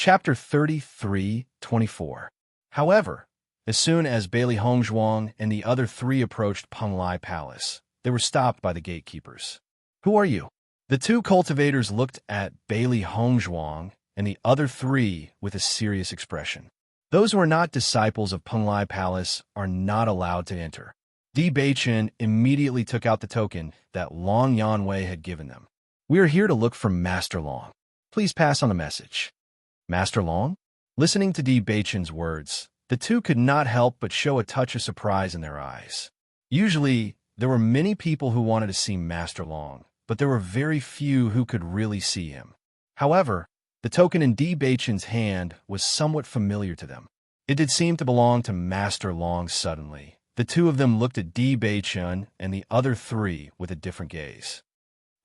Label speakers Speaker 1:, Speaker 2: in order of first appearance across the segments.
Speaker 1: Chapter 33:24. However, as soon as Bailey Hongzhuang and the other three approached Penglai Palace, they were stopped by the gatekeepers. "Who are you?" The two cultivators looked at Bailey Hongzhuang and the other three with a serious expression. "Those who are not disciples of Penglai Palace are not allowed to enter." Di Beichen immediately took out the token that Long Yanwei had given them. "We are here to look for Master Long. Please pass on the message." Master Long? Listening to Di Beichen's words, the two could not help but show a touch of surprise in their eyes. Usually, there were many people who wanted to see Master Long, but there were very few who could really see him. However, the token in Di Beichen's hand was somewhat familiar to them. It did seem to belong to Master Long suddenly. The two of them looked at Di Beichen and the other three with a different gaze.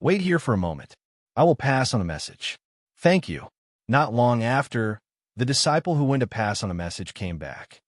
Speaker 1: "Wait here for a moment. I will pass on the message." "Thank you." Not long after, the disciple who went to pass on the message came back.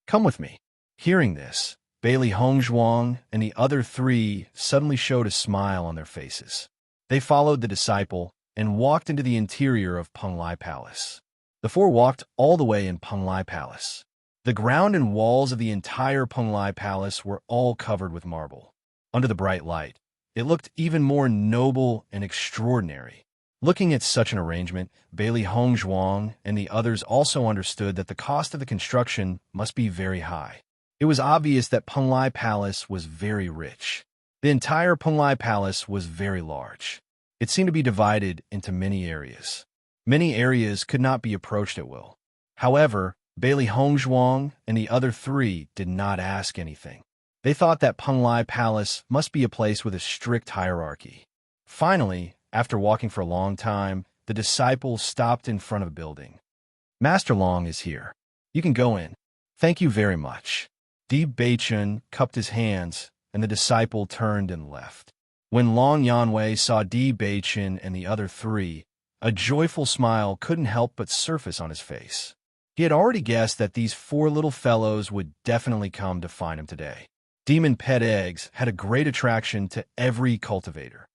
Speaker 1: "Come with me." Hearing this, Bailey Hongzhuang and the other three suddenly showed a smile on their faces. They followed the disciple and walked into the interior of Penglai Palace. The four walked all the way in Penglai Palace. The ground and walls of the entire Penglai Palace were all covered with marble. Under the bright light, it looked even more noble and extraordinary. Looking at such an arrangement, Bailey Hongzhuang and the others also understood that the cost of the construction must be very high. It was obvious that Penglai Palace was very rich. The entire Penglai Palace was very large. It seemed to be divided into many areas. Many areas could not be approached at will. However, Bailey Hongzhuang and the other three did not ask anything. They thought that Penglai Palace must be a place with a strict hierarchy. Finally, after walking for a long time, the disciple stopped in front of a building. "Master Long is here. You can go in." "Thank you very much." Di Beichen cupped his hands, and the disciple turned and left. When Long Yanwei saw Di Beichen and the other three, a joyful smile couldn't help but surface on his face. He had already guessed that these four little fellows would definitely come to find him today. Demon pet eggs had a great attraction to every cultivator.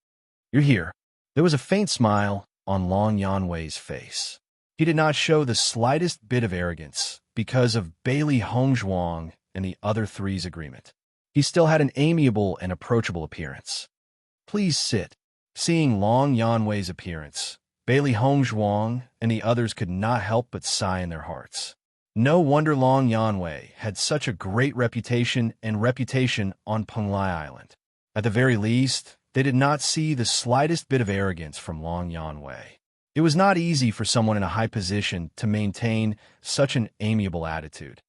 Speaker 1: "You're here." There was a faint smile on Long Yanwei's face. He did not show the slightest bit of arrogance because of Bailey Hongzhuang and the other three's agreement. He still had an amiable and approachable appearance. "Please sit." Seeing Long Yanwei's appearance, Bailey Hongzhuang and the others could not help but sigh in their hearts. No wonder Long Yanwei had such a great reputation on Penglai Island. At the very least, they did not see the slightest bit of arrogance from Long Yanwei. It was not easy for someone in a high position to maintain such an amiable attitude.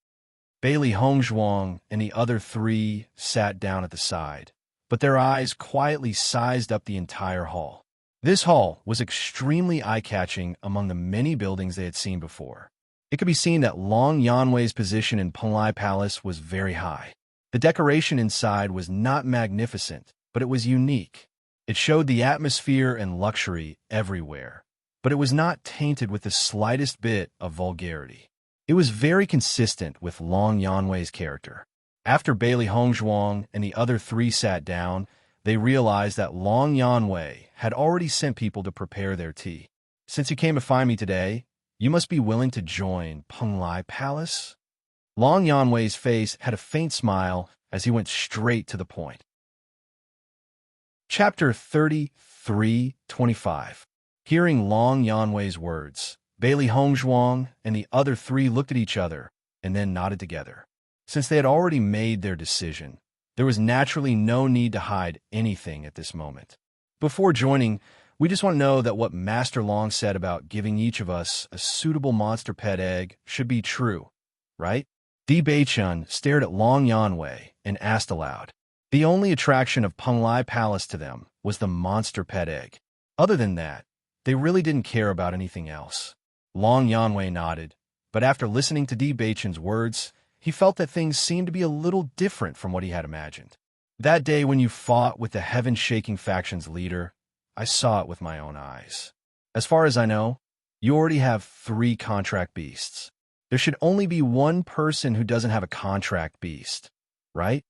Speaker 1: Bailey Hongzhuang and the other three sat down at the side, but their eyes quietly sized up the entire hall. This hall was extremely eye-catching among the many buildings they had seen before. It could be seen that Long Yanwei's position in Penglai Palace was very high. The decoration inside was not magnificent, but it was unique. It showed the atmosphere and luxury everywhere, but it was not tainted with the slightest bit of vulgarity. It was very consistent with Long Yanwei's character. After Bailey Hongzhuang and the other three sat down, they realized that Long Yanwei had already sent people to prepare their tea. "Since you came to find me today, you must be willing to join Penglai Palace?" Long Yanwei's face had a faint smile as he went straight to the point. Chapter 33:25. Hearing Long Yanwei's words, Bailey Hongzhuang and the other three looked at each other and then nodded together. Since they had already made their decision, there was naturally no need to hide anything at this moment. "Before joining, we just want to know that what Master Long said about giving each of us a suitable monster pet egg should be true, right?" Di Beichen stared at Long Yanwei and asked aloud. The only attraction of Penglai Palace to them was the monster pet egg. Other than that, they really didn't care about anything else. Long Yanwei nodded, but after listening to Di Beichen's words, he felt that things seemed to be a little different from what he had imagined. "That day when you fought with the heaven-shaking faction's leader, I saw it with my own eyes. As far as I know, you already have 3 contract beasts. There should only be one person who doesn't have a contract beast, right?"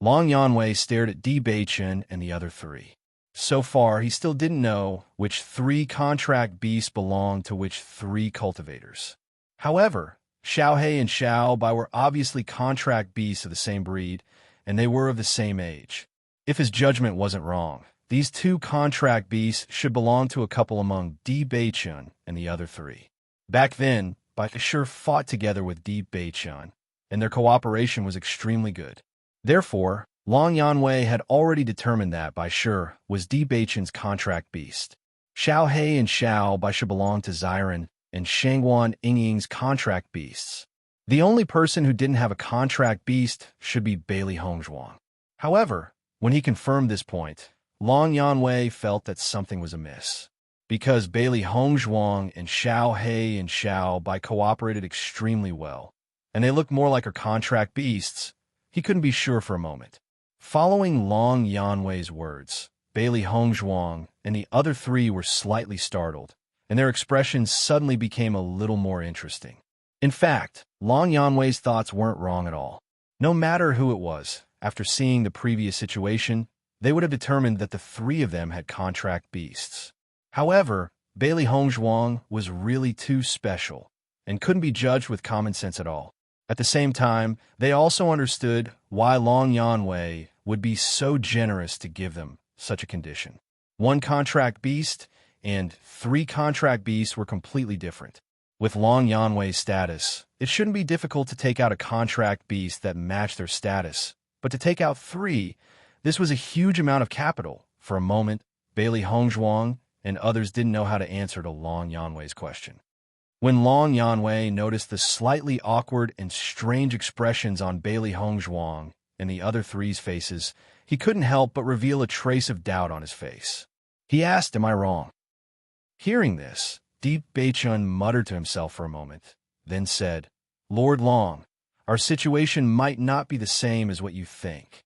Speaker 1: Long Yanwei stared at Di Beichen and the other three. So far, he still didn't know which 3 contract beasts belonged to which 3 cultivators. However, Xiaohei and Xiaobai were obviously contract beasts of the same breed, and they were of the same age. If his judgment wasn't wrong, these 2 contract beasts should belong to a couple among Di Beichun and the other 3. Back then, Bai Shi fought together with Di Beichun, and their cooperation was extremely good. Therefore, Long Yanwei had already determined that Bai Shi was Di Beichun's contract beast. Xiaohei and Xiaobai belonged to Xiren and Shangguan Yingying's contract beasts. The only person who didn't have a contract beast should be Bailey Hongzhuang. However, when he confirmed this point, Long Yanwei felt that something was amiss. Because Bailey Hongzhuang and Xiaohei and Xiaobai cooperated extremely well, and they looked more like her contract beasts, he couldn't be sure for a moment. Following Long Yanwei's words, Bailey Hongzhuang and the other 3 were slightly startled, and their expressions suddenly became a little more interesting. In fact, Long Yanwei's thoughts weren't wrong at all. No matter who it was, after seeing the previous situation, they would have determined that the 3 of them had contract beasts. However, Bailey Hongzhuang was really too special and couldn't be judged with common sense at all. At the same time, they also understood why Long Yanwei would be so generous to give them such a condition. 1 contract beast and 3 contract beasts were completely different. With Long Yanwei's status, it shouldn't be difficult to take out a contract beast that matched their status, but to take out 3, this was a huge amount of capital. For a moment, Bailey Hongzhuang and others didn't know how to answer to Long Yanwei's question. When Long Yanwei noticed the slightly awkward and strange expressions on Bailey Hongzhuang and the other 3's faces, he couldn't help but reveal a trace of doubt on his face. He asked, "Am I wrong?" Hearing this, Di Beichun muttered to himself for a moment, then said, "Lord Long, our situation might not be the same as what you think."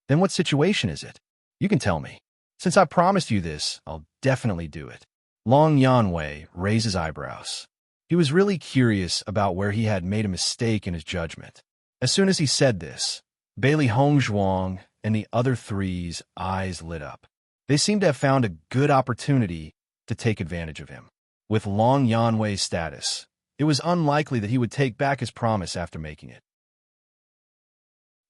Speaker 1: "Then what situation is it? You can tell me. Since I promised you this, I'll definitely do it." Long Yanwei raised his eyebrows. He was really curious about where he had made a mistake in his judgment. As soon as he said this, Bailey Hongzhuang and the other 3's eyes lit up. They seemed to have found a good opportunity to take advantage of him. With Long Yanwei's status, it was unlikely that he would take back his promise after making it.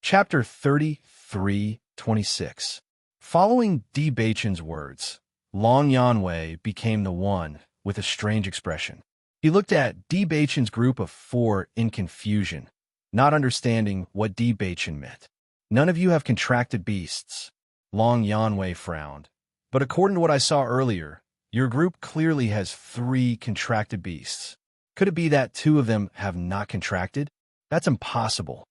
Speaker 1: Chapter 33:26. Following Di Beichun's words, Long Yanwei became the one with a strange expression. He looked at Di Beichun's group of 4 in confusion, not understanding what Di Beichun meant. "None of you have contracted beasts." Long Yanwei frowned. "But according to what I saw earlier, your group clearly has 3 contracted beasts. Could it be that 2 of them have not contracted? That's impossible.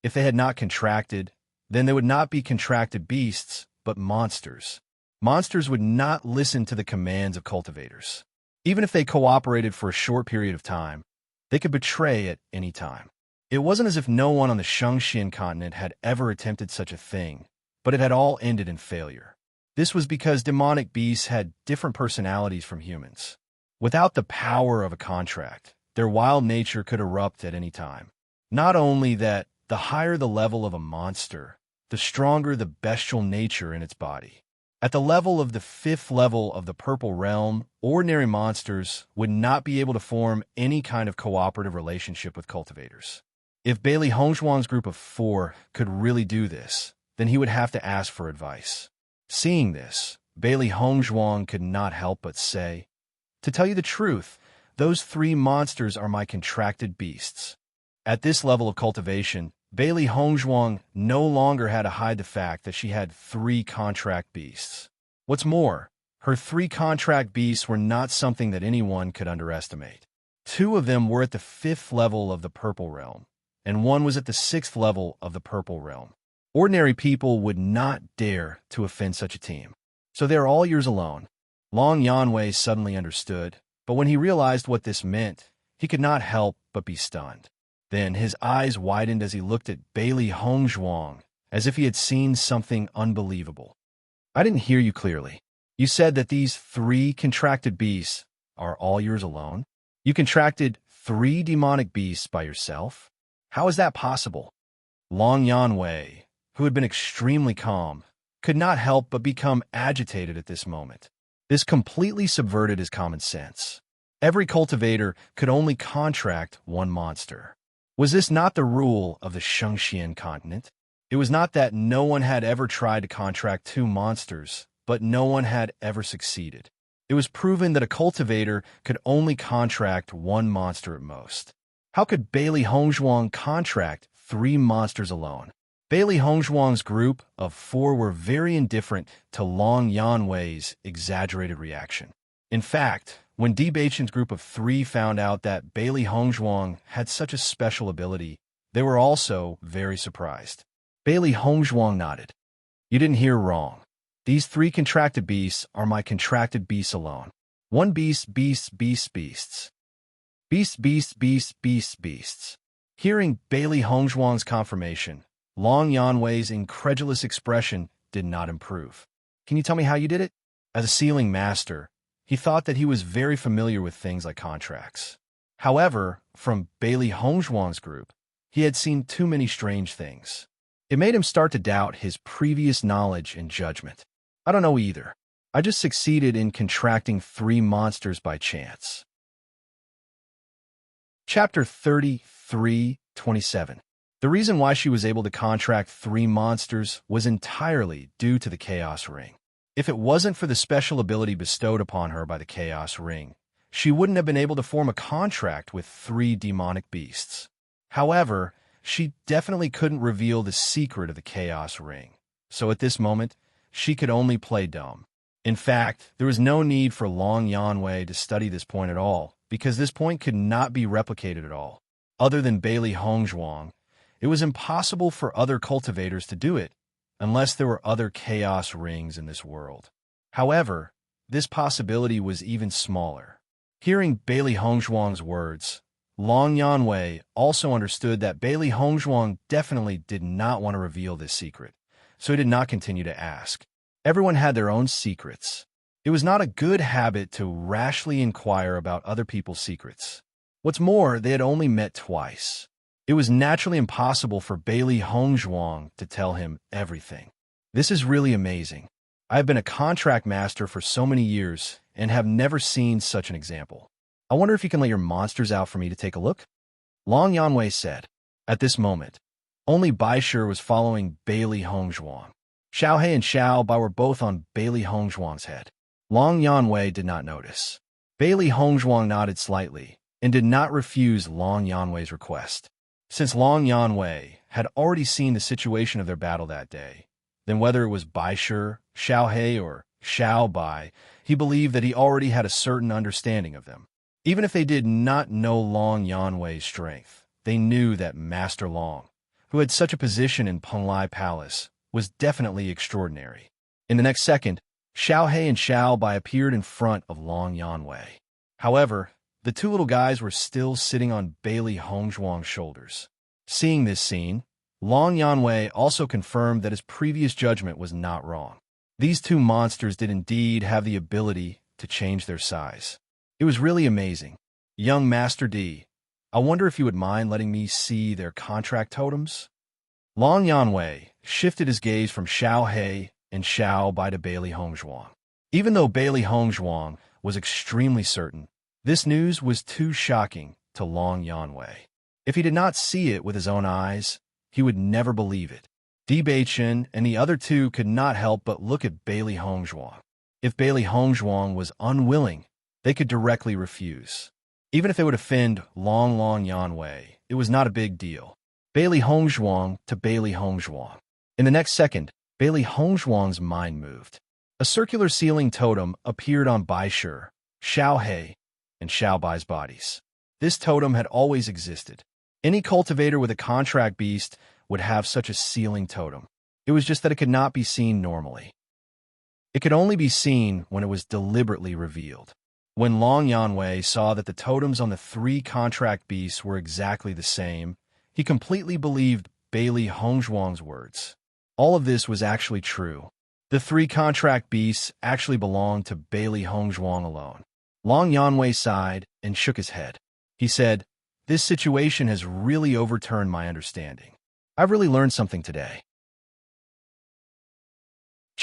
Speaker 1: If they had not contracted, then they would not be contracted beasts, but monsters. Monsters would not listen to the commands of cultivators. Even if they cooperated for a short period of time, they could betray at any time. It wasn't as if no one on the Shengxian continent had ever attempted such a thing, but it had all ended in failure. This was because demonic beasts had different personalities from humans. Without the power of a contract, their wild nature could erupt at any time. Not only that, the higher the level of a monster, the stronger the bestial nature in its body. At the level of the 5th level of the Purple Realm, ordinary monsters would not be able to form any kind of cooperative relationship with cultivators. If Bailey Hongzhuang's group of 4 could really do this, then he would have to ask for advice. Seeing this, Bailey Hongzhuang could not help but say, "To tell you the truth, those 3 monsters are my contracted beasts." At this level of cultivation, Bailey Hongzhuang no longer had to hide the fact that she had 3 contract beasts. What's more, her 3 contract beasts were not something that anyone could underestimate. 2 of them were at the 5th level of the Purple Realm, and 1 was at the 6th level of the Purple Realm. Ordinary people would not dare to offend such a team. So they're all yours alone. Long Yanwei suddenly understood, but when he realized what this meant, he could not help but be stunned. Then his eyes widened as he looked at Bailey Hongzhuang, as if he had seen something unbelievable. "I didn't hear you clearly. You said that these 3 contracted beasts are all yours alone? You contracted 3 demonic beasts by yourself? How is that possible?" Long Yanwei, who had been extremely calm, could not help but become agitated at this moment. This completely subverted his common sense. Every cultivator could only contract one monster. Was this not the rule of the Shengxian continent? It was not that no one had ever tried to contract two monsters, but no one had ever succeeded. It was proven that a cultivator could only contract one monster at most. How could Bailey Hongzhuang contract 3 monsters alone? Bailey Hongzhuang's group of 4 were very indifferent to Long Yanwei's exaggerated reaction. In fact, when Bewitching's group of 3 found out that Bailey Hongzhuang had such a special ability, they were also very surprised. Bailey Hongzhuang nodded. You didn't hear wrong. These 3 contracted beasts are my contracted beasts alone. 1 beast, beasts, beasts, beasts. Beasts, beasts, beasts, beasts, beasts. Hearing Bailey Hongzhuang's confirmation, Long Yanwei's incredulous expression did not improve. Can you tell me how you did it? As a sealing master, he thought that he was very familiar with things like contracts. However, from Bailey Hongzhuang's group, he had seen too many strange things. It made him start to doubt his previous knowledge and judgment. I don't know either. I just succeeded in contracting 3 monsters by chance. Chapter 33:27. The reason why she was able to contract 3 monsters was entirely due to the Chaos Ring. If it wasn't for the special ability bestowed upon her by the Chaos Ring, she wouldn't have been able to form a contract with 3 demonic beasts. However, she definitely couldn't reveal the secret of the Chaos Ring, so at this moment, she could only play dumb. In fact, there was no need for Long Yanwei to study this point at all, because this point could not be replicated at all. Other than Bailey Hongzhuang, it was impossible for other cultivators to do it, unless there were other chaos rings in this world. However, this possibility was even smaller. Hearing Bailey Hongzhuang's words, Long Yanwei also understood that Bailey Hongzhuang definitely did not want to reveal this secret, so he did not continue to ask. Everyone had their own secrets. It was not a good habit to rashly inquire about other people's secrets. What's more, they had only met twice. It was naturally impossible for Bailey Hongzhuang to tell him everything. This is really amazing. I have been a contract master for so many years and have never seen such an example. I wonder if you can let your monsters out for me to take a look? Long Yanwei said. At this moment, only Baisher was following Bailey Hongzhuang. Xiaohe and Xiaobai were both on Bailey Hongzhuang's head. Long Yanwei did not notice. Bailey Hongzhuang nodded slightly and did not refuse Long Yanwei's request. Since Long Yanwei had already seen the situation of their battle that day, then whether it was Baisher, Xiaohe, or Xiaobai, he believed that he already had a certain understanding of them. Even if they did not know Long Yanwei's strength, they knew that Master Long, who had such a position in Penglai Palace, was definitely extraordinary. In the next second, Xiaohe and Xiaobai appeared in front of Long Yanwei. However, the 2 little guys were still sitting on Bailey Hongzhuang's shoulders. Seeing this scene, Long Yanwei also confirmed that his previous judgment was not wrong. These 2 monsters did indeed have the ability to change their size. It was really amazing. Young Master D, I wonder if you would mind letting me see their contract totems? Long Yanwei shifted his gaze from Xiaohe and Xiaobai to Bailey Hongzhuang. Even though Bailey Hongzhuang was extremely certain, this news was too shocking to Long Yanwei. If he did not see it with his own eyes, he would never believe it. Bewitching and the other 2 could not help but look at Bailey Hongzhuang. If Bailey Hongzhuang was unwilling, they could directly refuse. Even if it would offend Long Yanwei, it was not a big deal. Bailey Hongzhuang to Bailey Hongzhuang. In the next second, Bailey Hongzhuang's mind moved. A circular ceiling totem appeared on Baisher, Xiaohe, and Xiaobai's bodies. This totem had always existed. Any cultivator with a contract beast would have such a ceiling totem. It was just that it could not be seen normally. It could only be seen when it was deliberately revealed. When Long Yanwei saw that the totems on the 3 contract beasts were exactly the same, he completely believed Bailey Hongzhuang's words. All of this was actually true. The 3 contract beasts actually belonged to Bailey Hongzhuang alone. Long Yanwei sighed and shook his head. He said, "This situation has really overturned my understanding. I've really learned something today."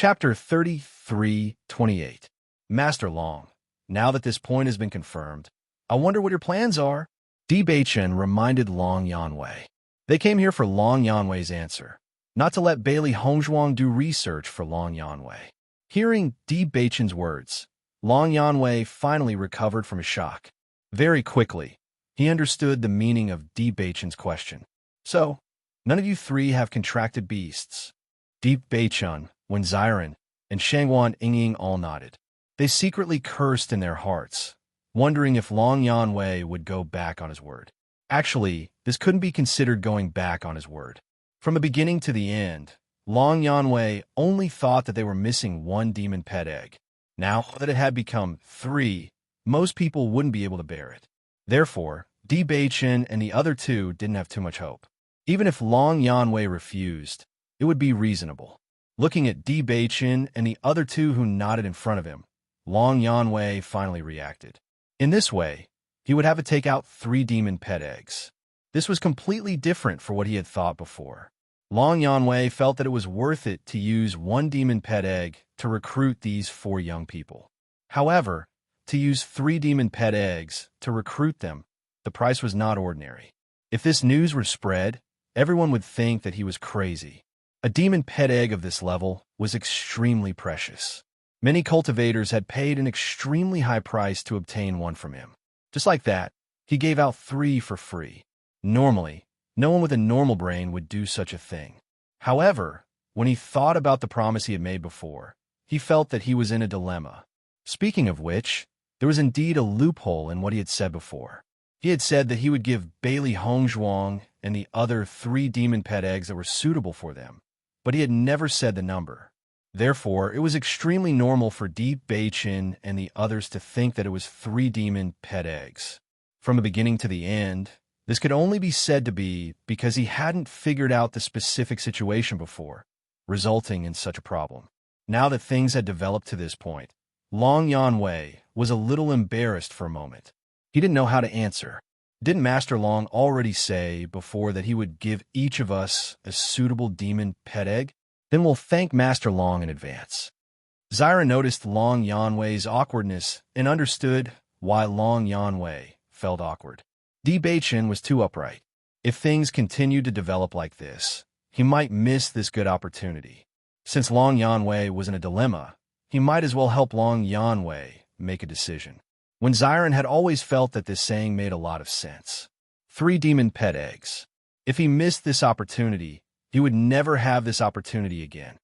Speaker 1: Chapter 33:28. Master Long, now that this point has been confirmed, I wonder what your plans are? Di Beichen reminded Long Yanwei. They came here for Long Yanwei's answer, not to let Bailey Hongzhuang do research for Long Yanwei. Hearing Di Beichen's words, Long Yanwei finally recovered from his shock. Very quickly, he understood the meaning of Di Beichen's question. So, none of you three have contracted beasts. Di Beichen, Wen Ziren, and Shangguan Yingying all nodded. They secretly cursed in their hearts, wondering if Long Yanwei would go back on his word. Actually, this couldn't be considered going back on his word. From the beginning to the end, Long Yanwei only thought that they were missing one demon pet egg. Now that it had become 3, most people wouldn't be able to bear it. Therefore, Di Beichen and the other 2 didn't have too much hope. Even if Long Yanwei refused, it would be reasonable. Looking at Di Beichen and the other 2 who nodded in front of him, Long Yanwei finally reacted. In this way, he would have to take out 3 demon pet eggs. This was completely different from what he had thought before. Long Yanwei felt that it was worth it to use 1 demon pet egg to recruit these 4 young people. However, to use 3 demon pet eggs to recruit them, the price was not ordinary. If this news were spread, everyone would think that he was crazy. A demon pet egg of this level was extremely precious. Many cultivators had paid an extremely high price to obtain one from him. Just like that, he gave out 3 for free. Normally, no one with a normal brain would do such a thing. However, when he thought about the promise he had made before, he felt that he was in a dilemma. Speaking of which, there was indeed a loophole in what he had said before. He had said that he would give Bailey Hongzhuang and the other 3 demon pet eggs that were suitable for them, but he had never said the number. Therefore, it was extremely normal for Di Beichen and the others to think that it was 3 demon pet eggs. From the beginning to the end, this could only be said to be because he hadn't figured out the specific situation before, resulting in such a problem. Now that things had developed to this point, Long Yanwei was a little embarrassed for a moment. He didn't know how to answer. Didn't Master Long already say before that he would give each of us a suitable demon pet egg? Then we'll thank Master Long in advance. Ziren noticed Long Yanwei's awkwardness and understood why Long Yanwei felt awkward. Di Beichen was too upright. If things continued to develop like this, he might miss this good opportunity. Since Long Yanwei was in a dilemma, he might as well help Long Yanwei make a decision. When Ziren had always felt that this saying made a lot of sense. 3 demon pet eggs. If he missed this opportunity, he would never have this opportunity again.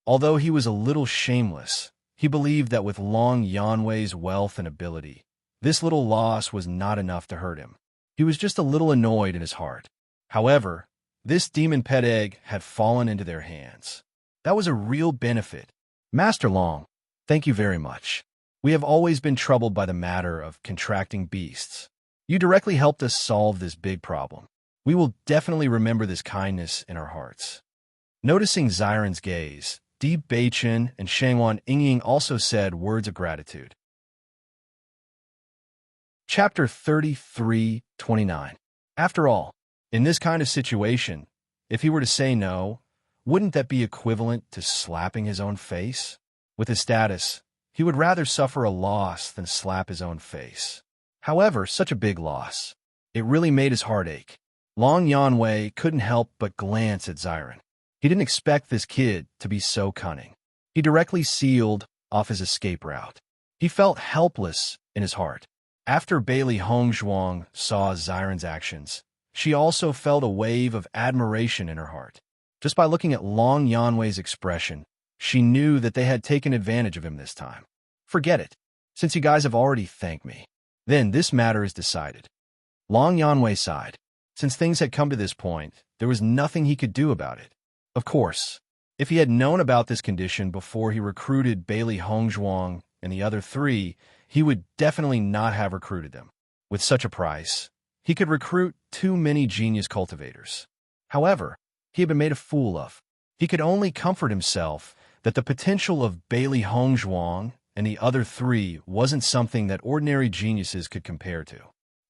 Speaker 1: Although he was a little shameless, he believed that with Long Yanwei's wealth and ability, this little loss was not enough to hurt him. He was just a little annoyed in his heart. However, this demon pet egg had fallen into their hands. That was a real benefit. Master Long, thank you very much. We have always been troubled by the matter of contracting beasts. You directly helped us solve this big problem. We will definitely remember this kindness in our hearts. Noticing Ziren's gaze, Di Beichen and Shangguan Yingying also said words of gratitude. Chapter 33:29. After all, in this kind of situation, if he were to say no, wouldn't that be equivalent to slapping his own face? With his status, he would rather suffer a loss than slap his own face. However, such a big loss, it really made his heart ache. Long Yanwei couldn't help but glance at Ziren. He didn't expect this kid to be so cunning. He directly sealed off his escape route. He felt helpless in his heart. After Bailey Hongzhuang saw Ziren's actions, she also felt a wave of admiration in her heart. Just by looking at Long Yanwei's expression, she knew that they had taken advantage of him this time. Forget it, since you guys have already thanked me. Then this matter is decided. Long Yanwei sighed. Since things had come to this point, there was nothing he could do about it. Of course, if he had known about this condition before he recruited Bailey Hongzhuang and the other 3, he would definitely not have recruited them. With such a price, he could recruit too many genius cultivators. However, he had been made a fool of. He could only comfort himself that the potential of Bailey Hongzhuang and the other 3 wasn't something that ordinary geniuses could compare to.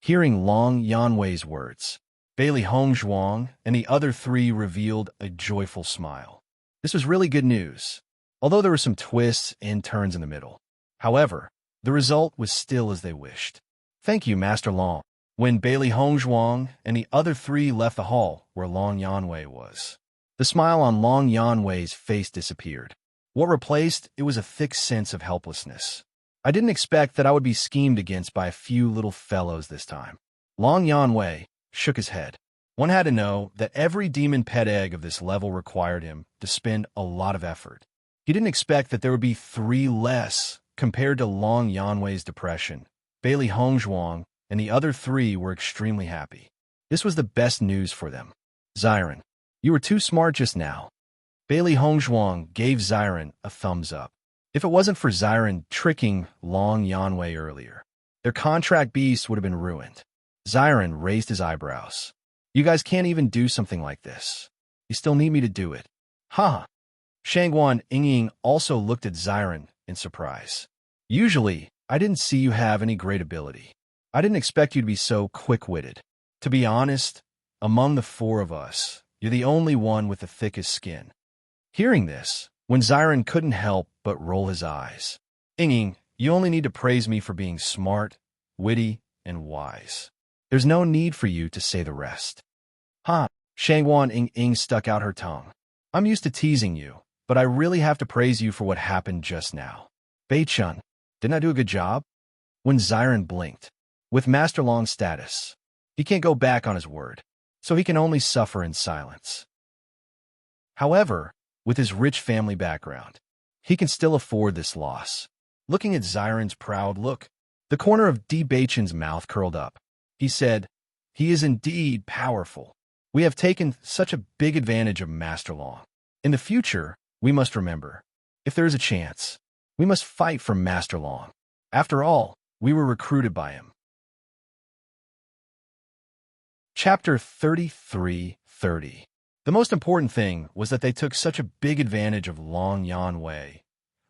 Speaker 1: Hearing Long Yanwei's words, Bailey Hongzhuang and the other 3 revealed a joyful smile. This was really good news. although there were some twists and turns in the middle. However, the result was still as they wished. Thank you, Master Long. When Bailey Hongzhuang and the other three left the hall where Long Yanwei was, the smile on Long Yanwei's face disappeared. What replaced it was a thick sense of helplessness. I didn't expect that I would be schemed against by a few little fellows this time. Long Yanwei shook his head. One had to know that every demon pet egg of this level required him to spend a lot of effort. He didn't expect that there would be 3 less compared to Long Yanwei's depression. Bailey Hongzhuang and the other 3 were extremely happy. This was the best news for them. Xiren, you were too smart just now. Bailey Hongzhuang gave Xiren a thumbs up. If it wasn't for Xiren tricking Long Yanwei earlier, their contract beast would have been ruined. Xiren raised his eyebrows. You guys can't even do something like this. You still need me to do it. Haha. Shangguan Yingying also looked at Xiren in surprise. Usually, I didn't see you have any great ability. I didn't expect you to be so quick-witted. To be honest, among the 4 of us, you're the only one with the thickest skin. Hearing this, when Xiren couldn't help but roll his eyes. Yingying, you only need to praise me for being smart, witty, and wise. There's no need for you to say the rest. Huh? Shangguan Yingying stuck out her tongue. I'm used to teasing you, but I really have to praise you for what happened just now. Bei-chun, didn't I do a good job? When Xiren blinked. With Master Long's status, he can't go back on his word, so he can only suffer in silence. However, with his rich family background, he can still afford this loss. Looking at Xiren's proud look, the corner of Bei-chun's mouth curled up. He said, he is indeed powerful. We have taken such a big advantage of Master Long. In the future, we must remember, if there is a chance, we must fight for Master Long. After all, we were recruited by him. Chapter 33:30. The most important thing was that they took such a big advantage of Long Yanwei,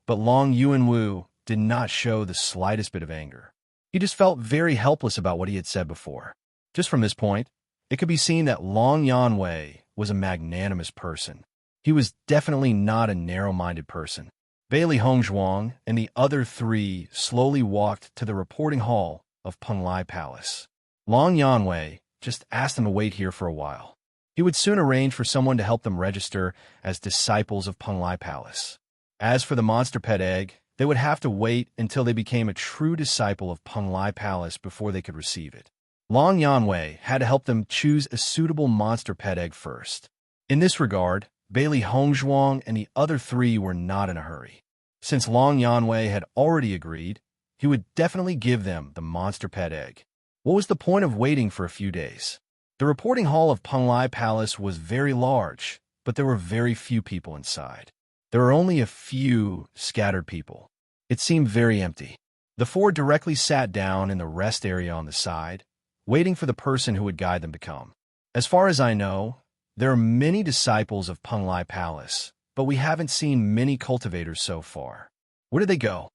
Speaker 1: but Long Yuanwu did not show the slightest bit of anger. He just felt very helpless about what he had said before. Just from this point, it could be seen that Long Yanwei was a magnanimous person. He was definitely not a narrow-minded person. Bailey Hongzhuang and the other 3 slowly walked to the reporting hall of Penglai Palace. Long Yanwei just asked them to wait here for a while. He would soon arrange for someone to help them register as disciples of Penglai Palace. As for the monster pet egg, they would have to wait until they became a true disciple of Penglai Palace before they could receive it. Long Yanwei had to help them choose a suitable monster pet egg first. In this regard, Bailey Hongzhuang and the other 3 were not in a hurry. Since Long Yanwei had already agreed, he would definitely give them the monster pet egg. What was the point of waiting for a few days? The reporting hall of Penglai Palace was very large, but there were very few people inside. There were only a few scattered people. It seemed very empty. The 4 directly sat down in the rest area on the side, waiting for the person who would guide them to come. As far as I know, there are many disciples of Penglai Palace, but we haven't seen many cultivators so far. Where did they go?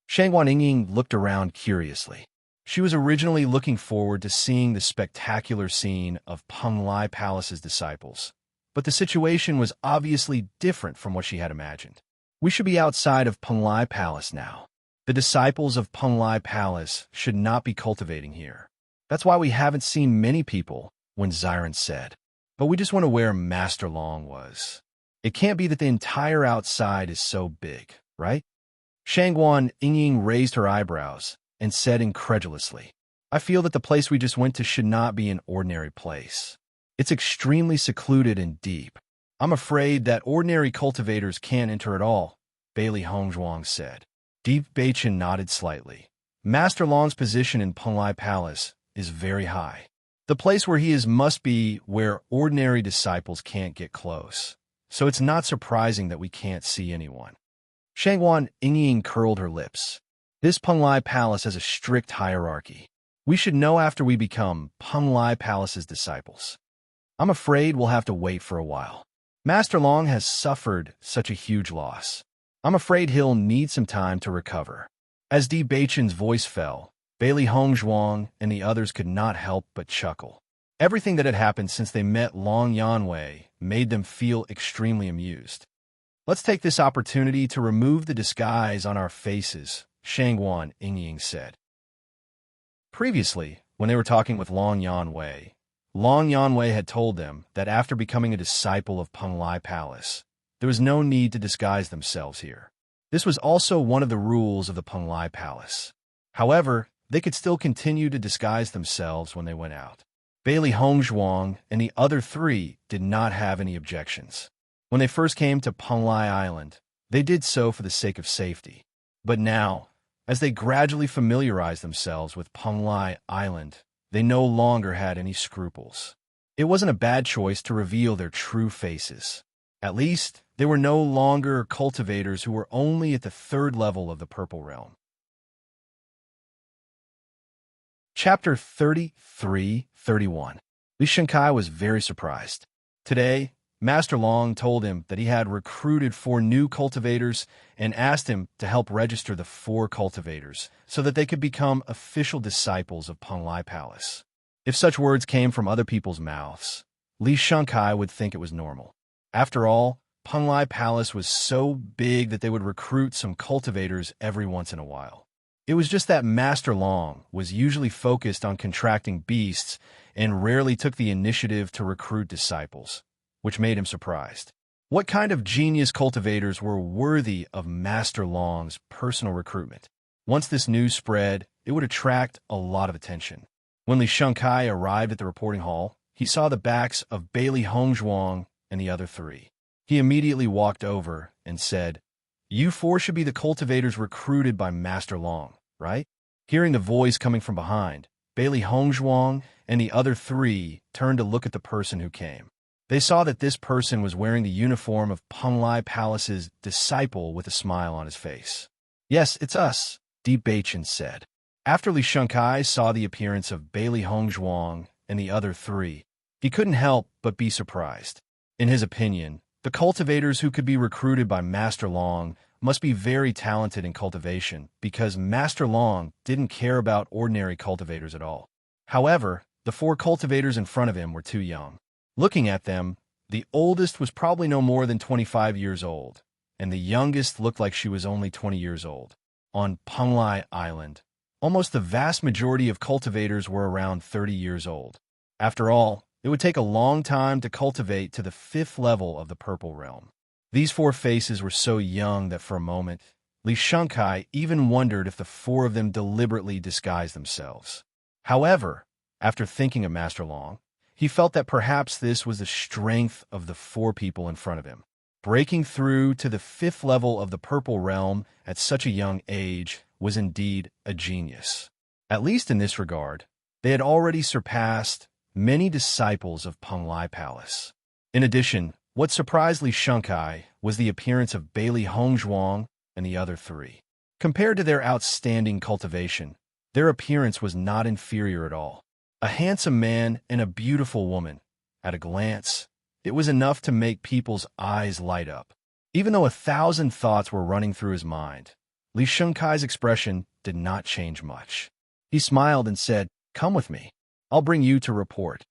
Speaker 1: Shangguan Yingying looked around curiously. She was originally looking forward to seeing the spectacular scene of Penglai Palace's disciples, but the situation was obviously different from what she had imagined. We should be outside of Penglai Palace now. The disciples of Penglai Palace should not be cultivating here. That's why we haven't seen many people, when Xiren said. But we just want to where Master Long was. It can't be that the entire outside is so big, right? Shangguan Yingying raised her eyebrows and said incredulously, I feel that the place we just went to should not be an ordinary place. It's extremely secluded and deep. I'm afraid that ordinary cultivators can't enter at all, Bailey Hongzhuang said. Bei-chun nodded slightly. Master Long's position in Penglai Palace is very high. The place where he is must be where ordinary disciples can't get close. So it's not surprising that we can't see anyone. Shangguan Yingying curled her lips. This Penglai Palace has a strict hierarchy. We should know after we become Penglai Palace's disciples. I'm afraid we'll have to wait for a while. Master Long has suffered such a huge loss. I'm afraid he'll need some time to recover. As Bei-chun's voice fell, Bailey Hongzhuang and the others could not help but chuckle. Everything that had happened since they met Long Yanwei made them feel extremely amused. Let's take this opportunity to remove the disguise on our faces, Shangguan Yingying said. Previously, when they were talking with Long Yanwei had told them that after becoming a disciple of Penglai Palace, there was no need to disguise themselves here. This was also one of the rules of the Penglai Palace. However, they could still continue to disguise themselves when they went out. Bailey Hongzhuang and the other three did not have any objections. When they first came to Penglai Island, they did so for the sake of safety. But now, as they gradually familiarized themselves with Penglai Island, they no longer had any scruples. It wasn't a bad choice to reveal their true faces. At least, they were no longer cultivators who were only at the 3rd level of the Purple Realm. Chapter 33-31. Li Shengkai was very surprised. Today, Master Long told him that he had recruited 4 new cultivators and asked him to help register the 4 cultivators so that they could become official disciples of Penglai Palace. If such words came from other people's mouths, Li Shengkai would think it was normal. After all, Penglai Palace was so big that they would recruit some cultivators every once in a while. It was just that Master Long was usually focused on contracting beasts and rarely took the initiative to recruit disciples, which made him surprised. What kind of genius cultivators were worthy of Master Long's personal recruitment? Once this news spread, it would attract a lot of attention. When Li Shengkai arrived at the reporting hall, he saw the backs of Bailey Hongzhuang and the other 3. He immediately walked over and said, "You 4 should be the cultivators recruited by Master Long, right?" Hearing the voice coming from behind, Bailey Hongzhuang and the other 3 turned to look at the person who came. They saw that this person was wearing the uniform of Penglai Palace's disciple with a smile on his face. "Yes, it's us," Bewitching said. After Li Shengkai saw the appearance of Bailey Hongzhuang and the other 3, he couldn't help but be surprised. In his opinion, the cultivators who could be recruited by Master Long must be very talented in cultivation because Master Long didn't care about ordinary cultivators at all. However, the 4 cultivators in front of him were too young. Looking at them, the oldest was probably no more than 25 years old, and the youngest looked like she was only 20 years old. On Penglai Island, almost the vast majority of cultivators were around 30 years old. After all, it would take a long time to cultivate to the 5th level of the Purple Realm. These 4 faces were so young that for a moment, Li Shengkai even wondered if the 4 of them deliberately disguised themselves. However, after thinking of Master Long, he felt that perhaps this was the strength of the 4 people in front of him. Breaking through to the 5th level of the Purple Realm at such a young age was indeed a genius. At least in this regard, they had already surpassed many disciples of Penglai Palace. In addition, what surprised Li Shengkai was the appearance of Bailey Hongzhuang and the other 3. Compared to their outstanding cultivation, their appearance was not inferior at all. A handsome man and a beautiful woman. At a glance, it was enough to make people's eyes light up. Even though 1,000 thoughts were running through his mind, Li Shengkai's expression did not change much. He smiled and said, "Come with me. I'll bring you to report."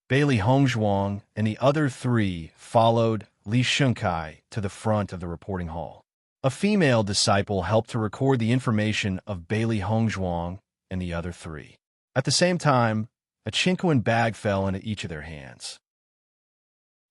Speaker 1: Bailey Hongzhuang and the other 3 followed Li Shengkai to the front of the reporting hall. A female disciple helped to record the information of Bailey Hongzhuang and the other 3. At the same time, a Chinquan bag fell into each of their hands.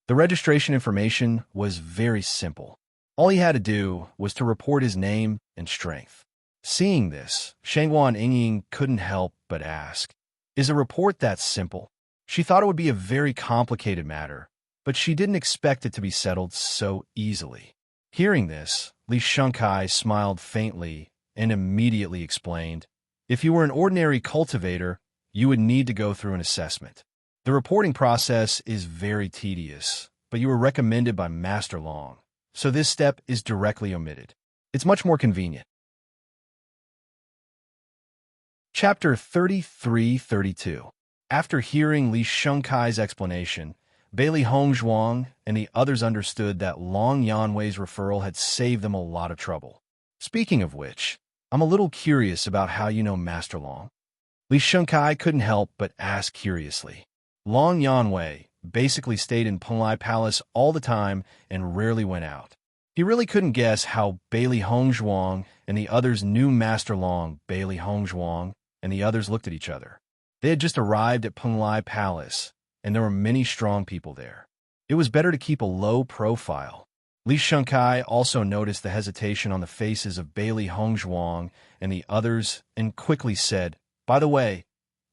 Speaker 1: The registration information was very simple. All he had to do was to report his name and strength. Seeing this, Shangguan Yingying couldn't help but ask, "Is a report that simple?" She thought it would be a very complicated matter, but she didn't expect it to be settled so easily. Hearing this, Li Shengkai smiled faintly and immediately explained, "If you were an ordinary cultivator, you would need to go through an assessment. The reporting process is very tedious, but you were recommended by Master Long, so this step is directly omitted. It's much more convenient." Chapter 33-32. After hearing Li Shengkai's explanation, Bailey Hongzhuang and the others understood that Long Yanwei's referral had saved them a lot of trouble. "Speaking of which, I'm a little curious about how you know Master Long." Li Shengkai couldn't help but ask curiously. Long Yanwei basically stayed in Penglai Palace all the time and rarely went out. He really couldn't guess how Bailey Hongzhuang and the others knew Master Long. Bailey Hongzhuang and the others looked at each other. They had just arrived at Penglai Palace, and there were many strong people there. It was better to keep a low profile. Li Shunkai also noticed the hesitation on the faces of Bailey Hongzhuang and the others and quickly said, "By the way,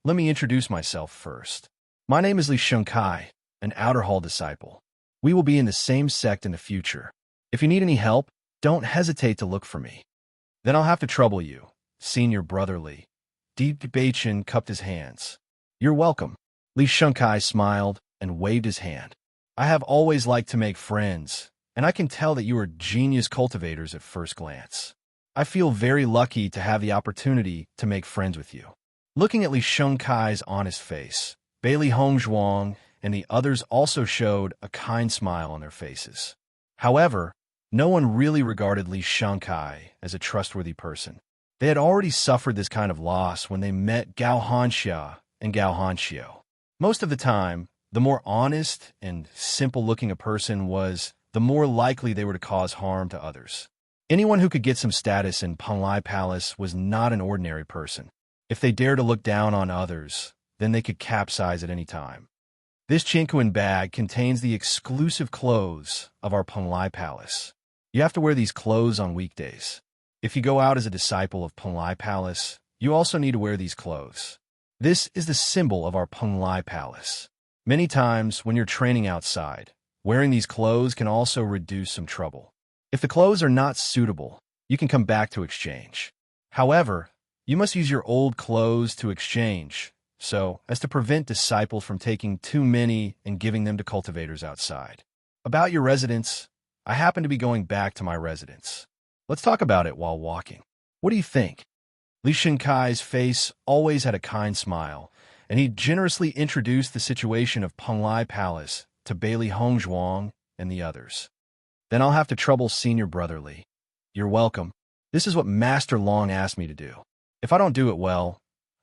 Speaker 1: let me introduce myself first. My name is Li Shunkai, an Outer Hall disciple. We will be in the same sect in the future. If you need any help, don't hesitate to look for me. Then I'll have to trouble you, Senior Brother Li." Bewitching cupped his hands. "You're welcome." Li Shunkai smiled and waved his hand. "I have always liked to make friends, and I can tell that you are genius cultivators at first glance. I feel very lucky to have the opportunity to make friends with you." Looking at Li Shunkai's honest face, Bailey Hongzhuang and the others also showed a kind smile on their faces. However, no one really regarded Li Shunkai as a trustworthy person. They had already suffered this kind of loss when they met Gao Hanxia and Gao Hanxiu. Most of the time, the more honest and simple-looking a person was, the more likely they were to cause harm to others. Anyone who could get some status in Penglai Palace was not an ordinary person. If they dared to look down on others, then they could capsize at any time. This Chinquan bag contains the exclusive clothes of our Penglai Palace. You have to wear these clothes on weekdays. If you go out as a disciple of Penglai Palace, you also need to wear these clothes. This is the symbol of our Penglai Palace. Many times, when you're training outside, wearing these clothes can also reduce some trouble. If the clothes are not suitable, you can come back to exchange. However, you must use your old clothes to exchange, so as to prevent disciples from taking too many and giving them to cultivators outside. About your residence, I happen to be going back to my residence. Let's talk about it while walking. What do you think? Li Shinkai's face always had a kind smile, and he generously introduced the situation of Penglai Palace to Bailey Hongzhuang and the others. "Then I'll have to trouble Senior Brother Li." "You're welcome. This is what Master Long asked me to do. If I don't do it well,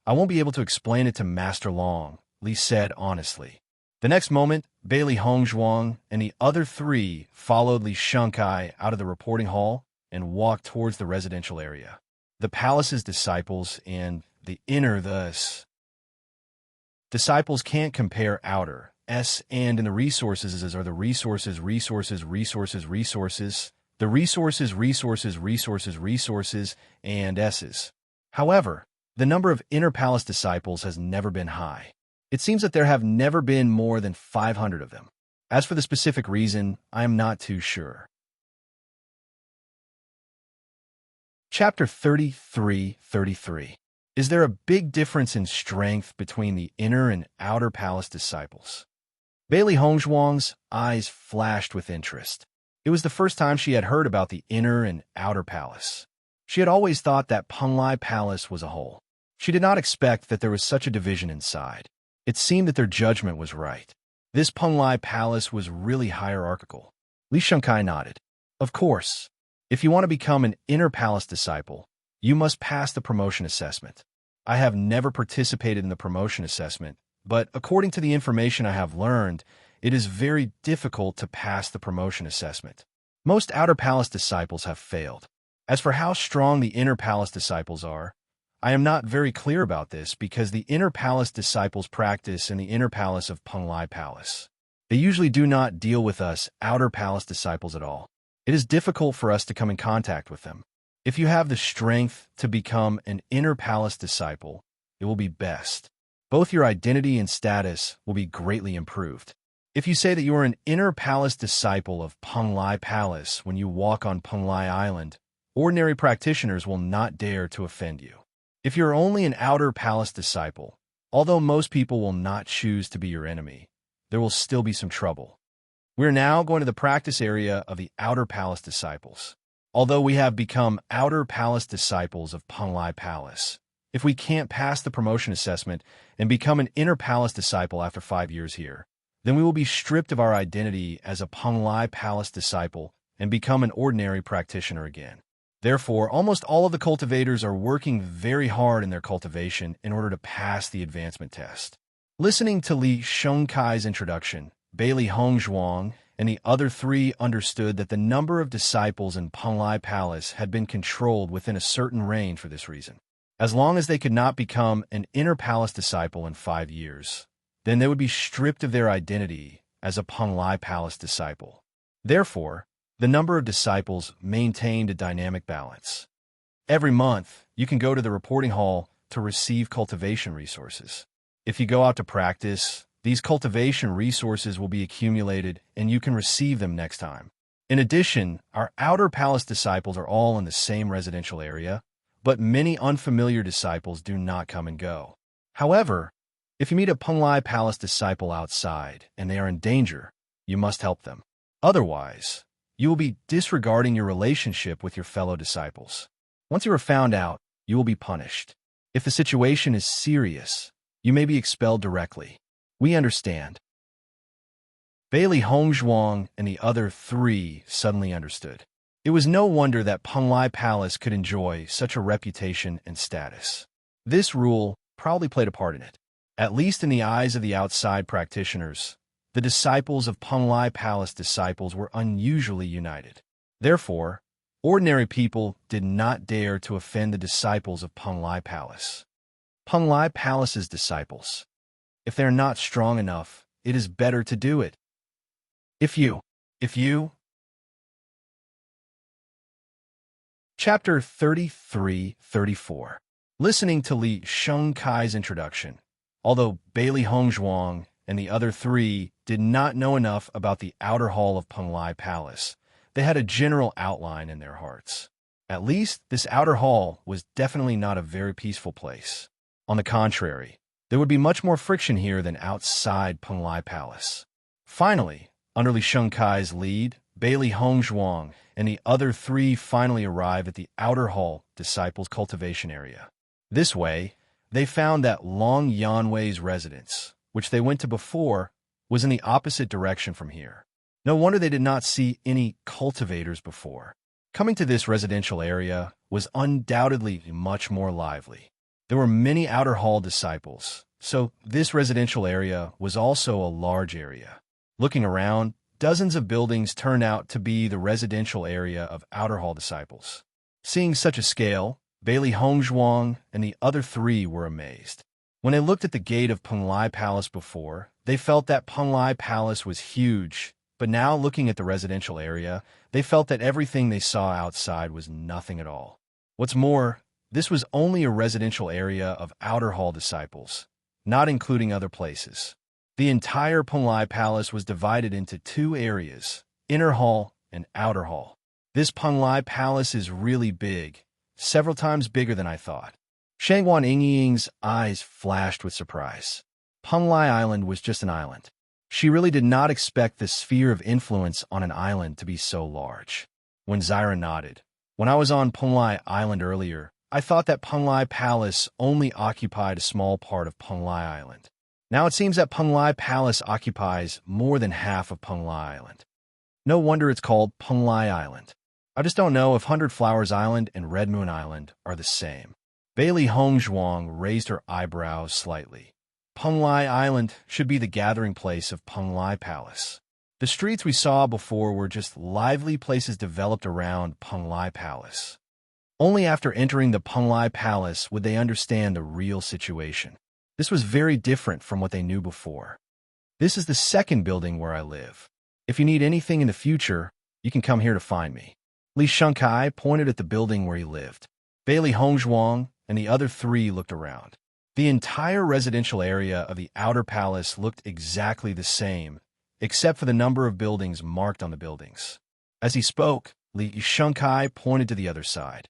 Speaker 1: I won't be able to explain it to Master Long," Li said honestly. The next moment, Bailey Hongzhuang and the other three followed Li Shunkai out of the reporting hall and walked towards the residential area. The palace's disciples and the inner disciples can't compare outer and in the resources are the resources, and s's. However, the number of inner palace disciples has never been high. It seems that there have never been more than 500 of them. As for the specific reason, I am not too sure. Chapter 33. Is there a big difference in strength between the inner and outer palace disciples? Bailey Hongzhuang's eyes flashed with interest. It was the first time she had heard about the inner and outer palace. She had always thought that Penglai Palace was a whole. She did not expect that there was such a division inside. It seemed that their judgment was right. This Penglai Palace was really hierarchical. Li Shunkai nodded. "Of course. If you want to become an inner palace disciple, you must pass the promotion assessment. I have never participated in the promotion assessment, but according to the information I have learned, it is very difficult to pass the promotion assessment. Most outer palace disciples have failed. As for how strong the inner palace disciples are, I am not very clear about this because the inner palace disciples practice in the inner palace of Penglai Palace. They usually do not deal with us outer palace disciples at all. It is difficult for us to come in contact with them. If you have the strength to become an inner palace disciple, it will be best. Both your identity and status will be greatly improved. If you say that you are an inner palace disciple of Penglai Palace when you walk on Penglai Island, ordinary practitioners will not dare to offend you. If you're only an outer palace disciple, although most people will not choose to be your enemy, there will still be some trouble. We're now going to the practice area of the outer palace disciples. Although we have become outer palace disciples of Penglai Palace, if we can't pass the promotion assessment and become an inner palace disciple after 5 years here, then we will be stripped of our identity as a Penglai Palace disciple and become an ordinary practitioner again. Therefore, almost all of the cultivators are working very hard in their cultivation in order to pass the advancement test. Listening to Li Shunkai's introduction, Bailey Hongzhuang and the other three understood that the number of disciples in Penglai Palace had been controlled within a certain range for this reason. As long as they could not become an inner palace disciple in 5 years, then they would be stripped of their identity as a Penglai Palace disciple. Therefore, the number of disciples maintained a dynamic balance. Every month, you can go to the reporting hall to receive cultivation resources. If you go out to practice, these cultivation resources will be accumulated and you can receive them next time. In addition, our outer palace disciples are all in the same residential area, but many unfamiliar disciples do not come and go. However, if you meet a Penglai Palace disciple outside and they are in danger, you must help them. Otherwise, you will be disregarding your relationship with your fellow disciples. Once you are found out, you will be punished. If the situation is serious, you may be expelled directly. We understand. Bailey Hongzhuang and the other three suddenly understood. It was no wonder that Penglai Palace could enjoy such a reputation and status. This rule probably played a part in it. At least in the eyes of the outside practitioners, the disciples of Penglai Palace disciples were unusually united. Therefore, ordinary people did not dare to offend the disciples of Penglai Palace. Penglai Palace's disciples. If they are not strong enough, it is better to do it. If you. Chapter 33-34. Listening to Li Shengkai's introduction, although Bailey Hongzhuang and the other three did not know enough about the outer hall of Penglai Palace, they had a general outline in their hearts. At least, this outer hall was definitely not a very peaceful place. On the contrary, there would be much more friction here than outside Penglai Palace. Finally, under Li Shengkai's lead, Bailey Hongzhuang and the other three finally arrived at the outer hall disciples' cultivation area. This way, they found that Long Yanwei's residence, which they went to before, was in the opposite direction from here. No wonder they did not see any cultivators before. Coming to this residential area was undoubtedly much more lively. There were many outer hall disciples, so this residential area was also a large area. Looking around, dozens of buildings turned out to be the residential area of outer hall disciples. Seeing such a scale, Bailey Hongzhuang and the other three were amazed. When they looked at the gate of Penglai Palace before, they felt that Penglai Palace was huge, but now looking at the residential area, they felt that everything they saw outside was nothing at all. What's more, this was only a residential area of outer hall disciples, not including other places. The entire Penglai Palace was divided into 2 areas, inner hall and outer hall. This Penglai Palace is really big, several times bigger than I thought. Shangguan Yingying's eyes flashed with surprise. Penglai Island was just an island. She really did not expect the sphere of influence on an island to be so large. When Zyra nodded, when I was on Penglai Island earlier, I thought that Penglai Palace only occupied a small part of Penglai Island. Now it seems that Penglai Palace occupies more than half of Penglai Island. No wonder it's called Penglai Island. I just don't know if Hundred Flowers Island and Red Moon Island are the same. Bailey Hongzhuang raised her eyebrows slightly. Penglai Island should be the gathering place of Penglai Palace. The streets we saw before were just lively places developed around Penglai Palace. Only after entering the Penglai Palace would they understand the real situation. This was very different from what they knew before. This is the second building where I live. If you need anything in the future, you can come here to find me. Li Shengkai pointed at the building where he lived. Bailey Hongzhuang and the other three looked around. The entire residential area of the outer palace looked exactly the same, except for the number of buildings marked on the buildings. As he spoke, Li Shengkai pointed to the other side.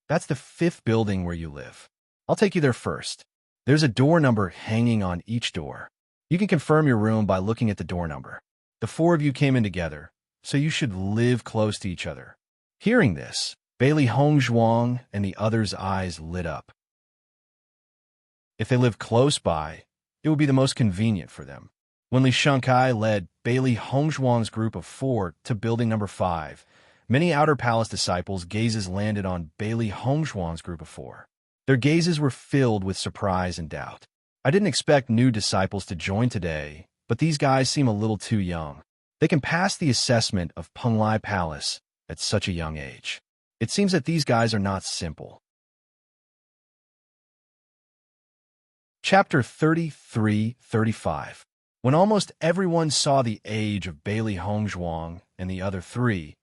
Speaker 1: That's the 5th building where you live. I'll take you there first. There's a door number hanging on each door. You can confirm your room by looking at the door number. The 4 of you came in together, so you should live close to each other. Hearing this, Bailey Hongzhuang and the others' eyes lit up. If they lived close by, it would be the most convenient for them. When Li Shengkai led Bailey Hongzhuang's group of 4 to building number 5, many outer palace disciples' gazes landed on Bailey Hongzhuang's group of 4. Their gazes were filled with surprise and doubt. I didn't expect new disciples to join today, but these guys seem a little too young. They can pass the assessment of Penglai Palace at such a young age. It seems that these guys are not simple. Chapter 33-35. When almost everyone saw the age of Bailey Hongzhuang and the other three,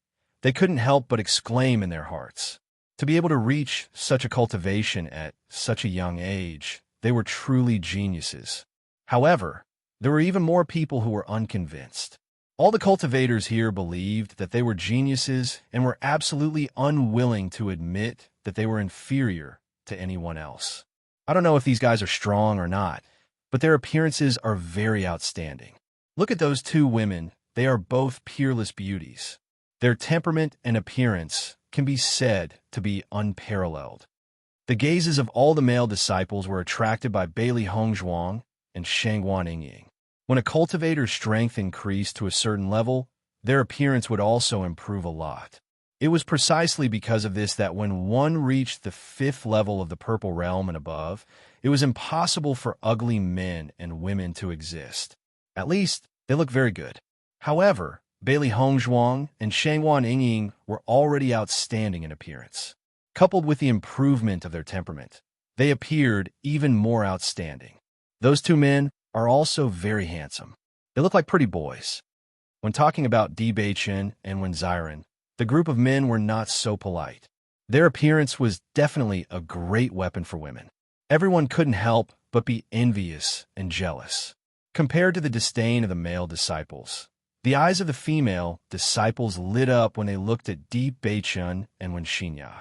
Speaker 1: they couldn't help but exclaim in their hearts. To be able to reach such a cultivation at such a young age, they were truly geniuses. However, there were even more people who were unconvinced. All the cultivators here believed that they were geniuses and were absolutely unwilling to admit that they were inferior to anyone else. I don't know if these guys are strong or not, but their appearances are very outstanding. Look at those two women. They are both peerless beauties. Their temperament and appearance can be said to be unparalleled. The gazes of all the male disciples were attracted by Bailey Hongzhuang and Shangguan Yingying. When a cultivator's strength increased to a certain level, their appearance would also improve a lot. It was precisely because of this that when one reached the 5th level of the Purple Realm and above, it was impossible for ugly men and women to exist. At least, they look very good. However, Bailey Hongzhuang and Shangguan Yingying were already outstanding in appearance. Coupled with the improvement of their temperament, they appeared even more outstanding. Those two men are also very handsome. They look like pretty boys. When talking about Bewitching and Wenziren, the group of men were not so polite. Their appearance was definitely a great weapon for women. Everyone couldn't help but be envious and jealous. Compared to the disdain of the male disciples, the eyes of the female disciples lit up when they looked at Bewitching and Wenxinya.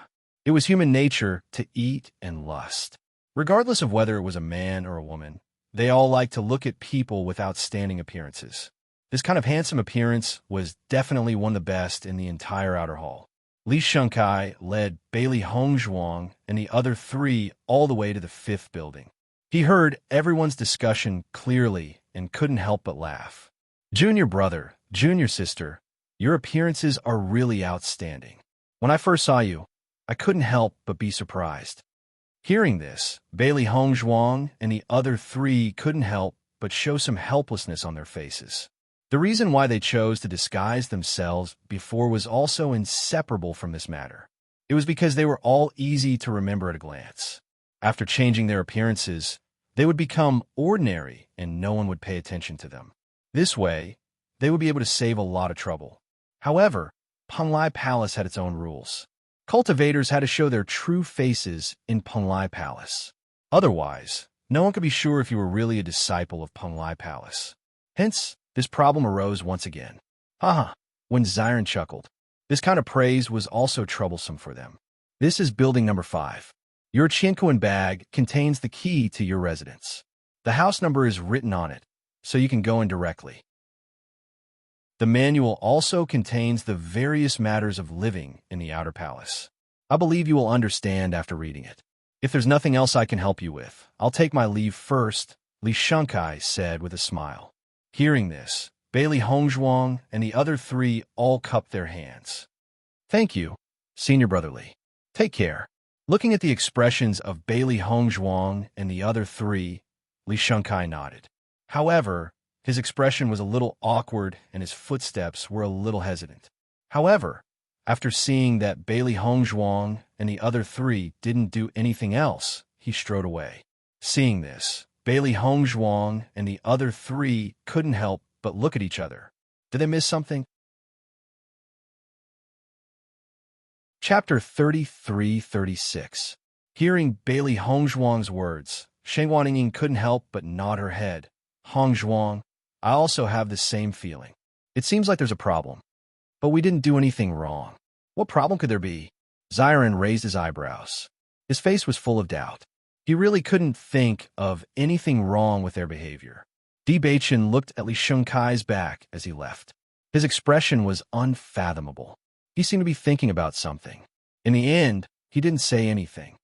Speaker 1: It was human nature to eat and lust. Regardless of whether it was a man or a woman, they all liked to look at people with outstanding appearances. This kind of handsome appearance was definitely one of the best in the entire outer hall. Li Shunkai led Bailey Hongzhuang and the other three all the way to the 5th building. He heard everyone's discussion clearly and couldn't help but laugh. Junior brother, junior sister, your appearances are really outstanding. When I first saw you, I couldn't help but be surprised. Hearing this, Bailey Hongzhuang and the other three couldn't help but show some helplessness on their faces. The reason why they chose to disguise themselves before was also inseparable from this matter. It was because they were all easy to remember at a glance. After changing their appearances, they would become ordinary and no one would pay attention to them. This way, they would be able to save a lot of trouble. However, Penglai Palace had its own rules. Cultivators had to show their true faces in Penglai Palace. Otherwise, no one could be sure if you were really a disciple of Penglai Palace. Hence, this problem arose once again. Haha, when Ziren chuckled. This kind of praise was also troublesome for them. This is building number 5. Your Chinkoan bag contains the key to your residence. The house number is written on it, so you can go in directly. The manual also contains the various matters of living in the outer palace. I believe you will understand after reading it. If there's nothing else I can help you with, I'll take my leave first, Li Shunkai said with a smile. Hearing this, Bailey Hongzhuang and the other three all cupped their hands. Thank you, Senior Brother Li. Take care. Looking at the expressions of Bailey Hongzhuang and the other three, Li Shunkai nodded. However, his expression was a little awkward and his footsteps were a little hesitant. However, after seeing that Bailey Hongzhuang and the other three didn't do anything else, he strode away. Seeing this, Bailey Hongzhuang and the other three couldn't help but look at each other. Did they miss something? Chapter 33-36. Hearing Bailey Hongzhuang's words, Shangguan Yingying couldn't help but nod her head. Hongzhuang, I also have the same feeling. It seems like there's a problem. But we didn't do anything wrong. What problem could there be? Ziren raised his eyebrows. His face was full of doubt. He really couldn't think of anything wrong with their behavior. Bewitching looked at Li Shunkai's back as he left. His expression was unfathomable. He seemed to be thinking about something. In the end, he didn't say anything.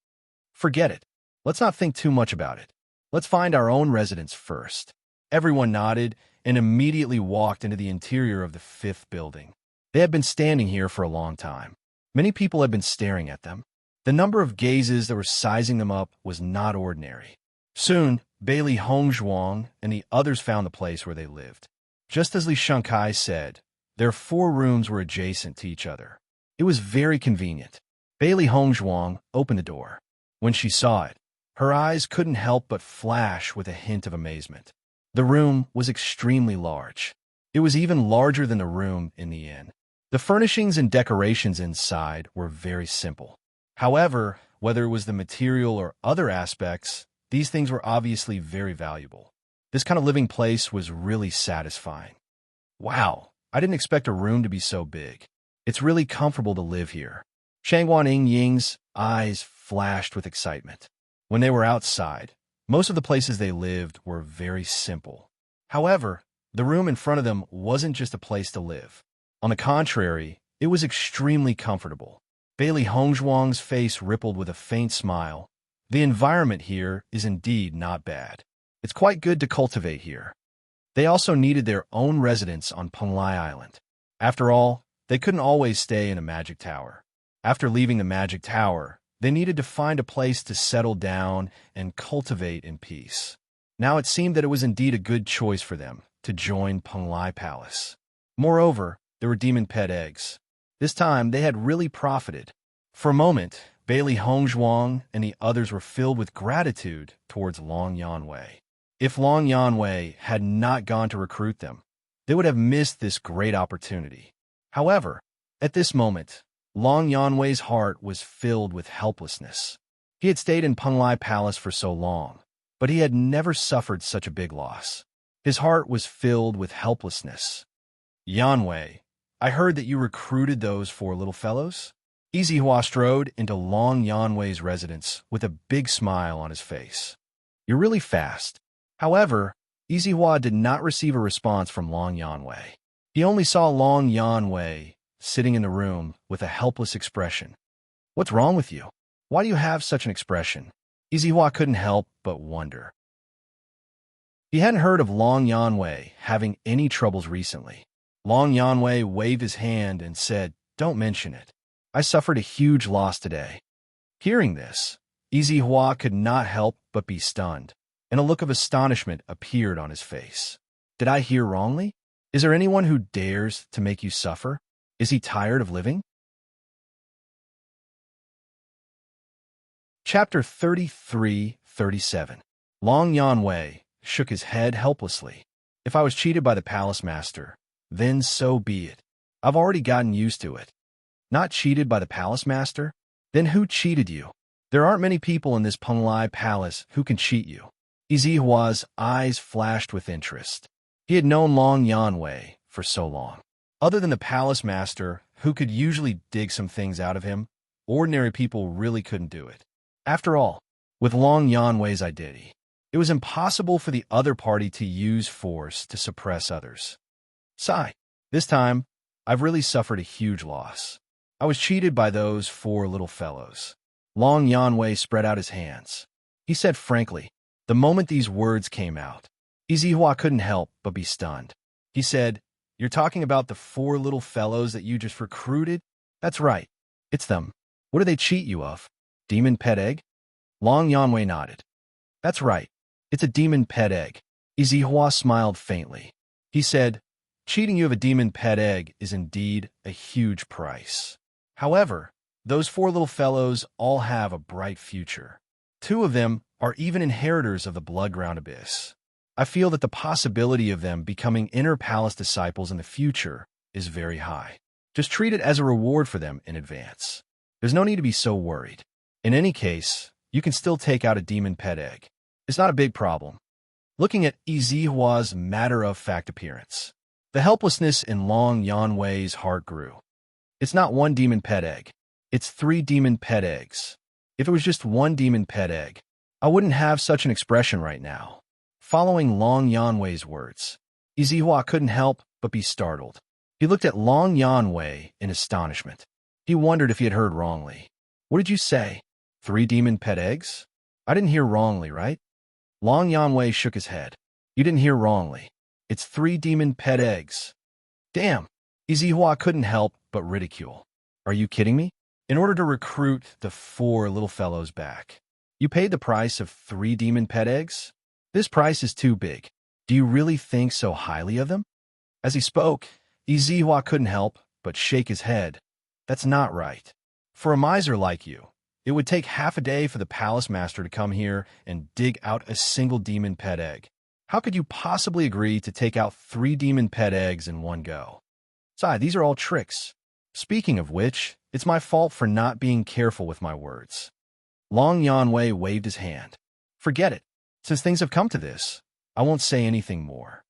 Speaker 1: Forget it. Let's not think too much about it. Let's find our own residence first. Everyone nodded and immediately walked into the interior of the 5th building. They had been standing here for a long time. Many people had been staring at them. The number of gazes that were sizing them up was not ordinary. Soon, Bailey Hongzhuang and the others found the place where they lived. Just as Li Shunkai said, their 4 rooms were adjacent to each other. It was very convenient. Bailey Hongzhuang opened the door. When she saw it, her eyes couldn't help but flash with a hint of amazement. The room was extremely large. It was even larger than the room in the inn. The furnishings and decorations inside were very simple. However, whether it was the material or other aspects, these things were obviously very valuable. This kind of living place was really satisfying. Wow, I didn't expect a room to be so big. It's really comfortable to live here. Shangguan Ying's eyes flashed with excitement. When they were outside, most of the places they lived were very simple. However, the room in front of them wasn't just a place to live. On the contrary, it was extremely comfortable. Bailey Hongzhuang's face rippled with a faint smile. The environment here is indeed not bad. It's quite good to cultivate here. They also needed their own residence on Penglai Island. After all, they couldn't always stay in a magic tower. After leaving the magic tower, they needed to find a place to settle down and cultivate in peace. Now it seemed that it was indeed a good choice for them to join Penglai Palace. Moreover, there were demon pet eggs. This time, they had really profited. For a moment, Bailey Hongzhuang and the others were filled with gratitude towards Long Yanwei. If Long Yanwei had not gone to recruit them, they would have missed this great opportunity. However, at this moment, Long Yanwei's heart was filled with helplessness. He had stayed in Penglai Palace for so long, but he had never suffered such a big loss. His heart was filled with helplessness. Yanwei, I heard that you recruited those 4 little fellows? Izihua strode into Long Yanwei's residence with a big smile on his face. You're really fast. However, Izihua did not receive a response from Long Yanwei. He only saw Long Yanwei sitting in the room with a helpless expression. What's wrong with you? Why do you have such an expression? Izihua couldn't help but wonder. He hadn't heard of Long Yanwei having any troubles recently. Long Yanwei waved his hand and said, Don't mention it. I suffered a huge loss today. Hearing this, Izihua could not help but be stunned, and a look of astonishment appeared on his face. Did I hear wrongly? Is there anyone who dares to make you suffer? Is he tired of living? Chapter 33-37. Long Yanwei shook his head helplessly. If I was cheated by the palace master, then so be it. I've already gotten used to it. Not cheated by the palace master? Then who cheated you? There aren't many people in this Penglai Palace who can cheat you. Izihua's eyes flashed with interest. He had known Long Yanwei for so long. Other than the palace master, who could usually dig some things out of him, ordinary people really couldn't do it. After all, with Long Yanwei's identity, it was impossible for the other party to use force to suppress others. Sigh. This time, I've really suffered a huge loss. I was cheated by those 4 little fellows. Long Yanwei spread out his hands. He said frankly, the moment these words came out, Izihua couldn't help but be stunned. He said, You're talking about the 4 little fellows that you just recruited? That's right. It's them. What do they cheat you of? Demon pet egg? Long Yanwei nodded. That's right. It's a demon pet egg. Izihua smiled faintly. He said, Cheating you of a demon pet egg is indeed a huge price. However, those 4 little fellows all have a bright future. 2 of them are even inheritors of the Bloodground Abyss. I feel that the possibility of them becoming inner palace disciples in the future is very high. Just treat it as a reward for them in advance. There's no need to be so worried. In any case, you can still take out a demon pet egg. It's not a big problem. Looking at Izihua's matter-of-fact appearance, the helplessness in Long Yanwei's heart grew. It's not 1 demon pet egg. It's 3 demon pet eggs. If it was just 1 demon pet egg, I wouldn't have such an expression right now. Following Long Yanwei's words, Izihua couldn't help but be startled. He looked at Long Yanwei in astonishment. He wondered if he had heard wrongly. What did you say? 3 demon pet eggs? I didn't hear wrongly, right? Long Yanwei shook his head. You didn't hear wrongly. It's 3 demon pet eggs. Damn! Izihua couldn't help but ridicule. Are you kidding me? In order to recruit the 4 little fellows back, you paid the price of 3 demon pet eggs? This price is too big. Do you really think so highly of them? As he spoke, Izihua couldn't help but shake his head. That's not right. For a miser like you, it would take half a day for the palace master to come here and dig out a single demon pet egg. How could you possibly agree to take out 3 demon pet eggs in one go? Besides, these are all tricks. Speaking of which, it's my fault for not being careful with my words. Long Yanwei waved his hand. Forget it. Since things have come to this, I won't say anything more.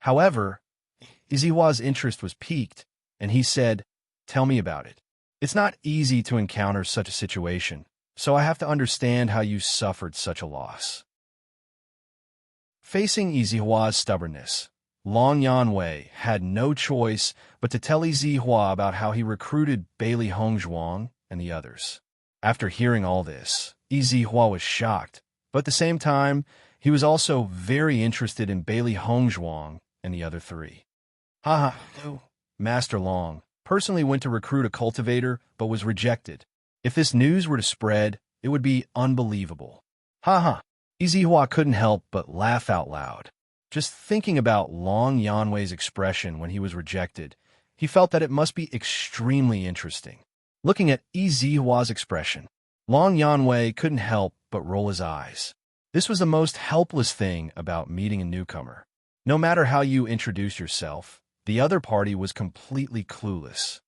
Speaker 1: However, Izihua's interest was piqued, and he said, "Tell me about it. It's not easy to encounter such a situation, so I have to understand how you suffered such a loss." Facing Izihua's stubbornness, Long Yanwei had no choice but to tell Izihua about how he recruited Bailey Hongzhuang and the others. After hearing all this, Izihua was shocked, but at the same time, he was also very interested in Bailey Hongzhuang and the other 3. Haha, Master Long personally went to recruit a cultivator but was rejected. If this news were to spread, it would be unbelievable. Haha, Izihua couldn't help but laugh out loud. Just thinking about Long Yanwei's expression when he was rejected, he felt that it must be extremely interesting. Looking at Izihua's expression, Long Yanwei couldn't help but roll his eyes. This was the most helpless thing about meeting a newcomer. No matter how you introduce yourself, the other party was completely clueless.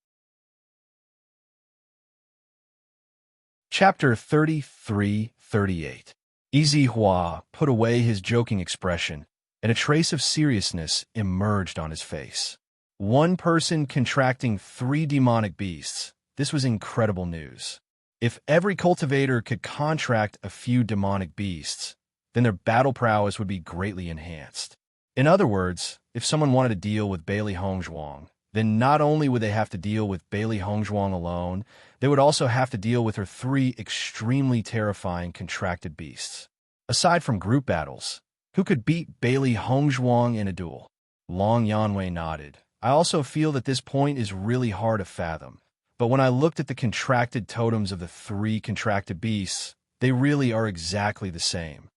Speaker 1: Chapter 33-38. Izihua put away his joking expression, and a trace of seriousness emerged on his face. One person contracting 3 demonic beasts. This was incredible news. If every cultivator could contract a few demonic beasts, then their battle prowess would be greatly enhanced. In other words, if someone wanted to deal with Bailey Hongzhuang, then not only would they have to deal with Bailey Hongzhuang alone, they would also have to deal with her 3 extremely terrifying contracted beasts. Aside from group battles, who could beat Bailey Hongzhuang in a duel? Long Yanwei nodded. I also feel that this point is really hard to fathom, but when I looked at the contracted totems of the 3 contracted beasts, they really are exactly the same.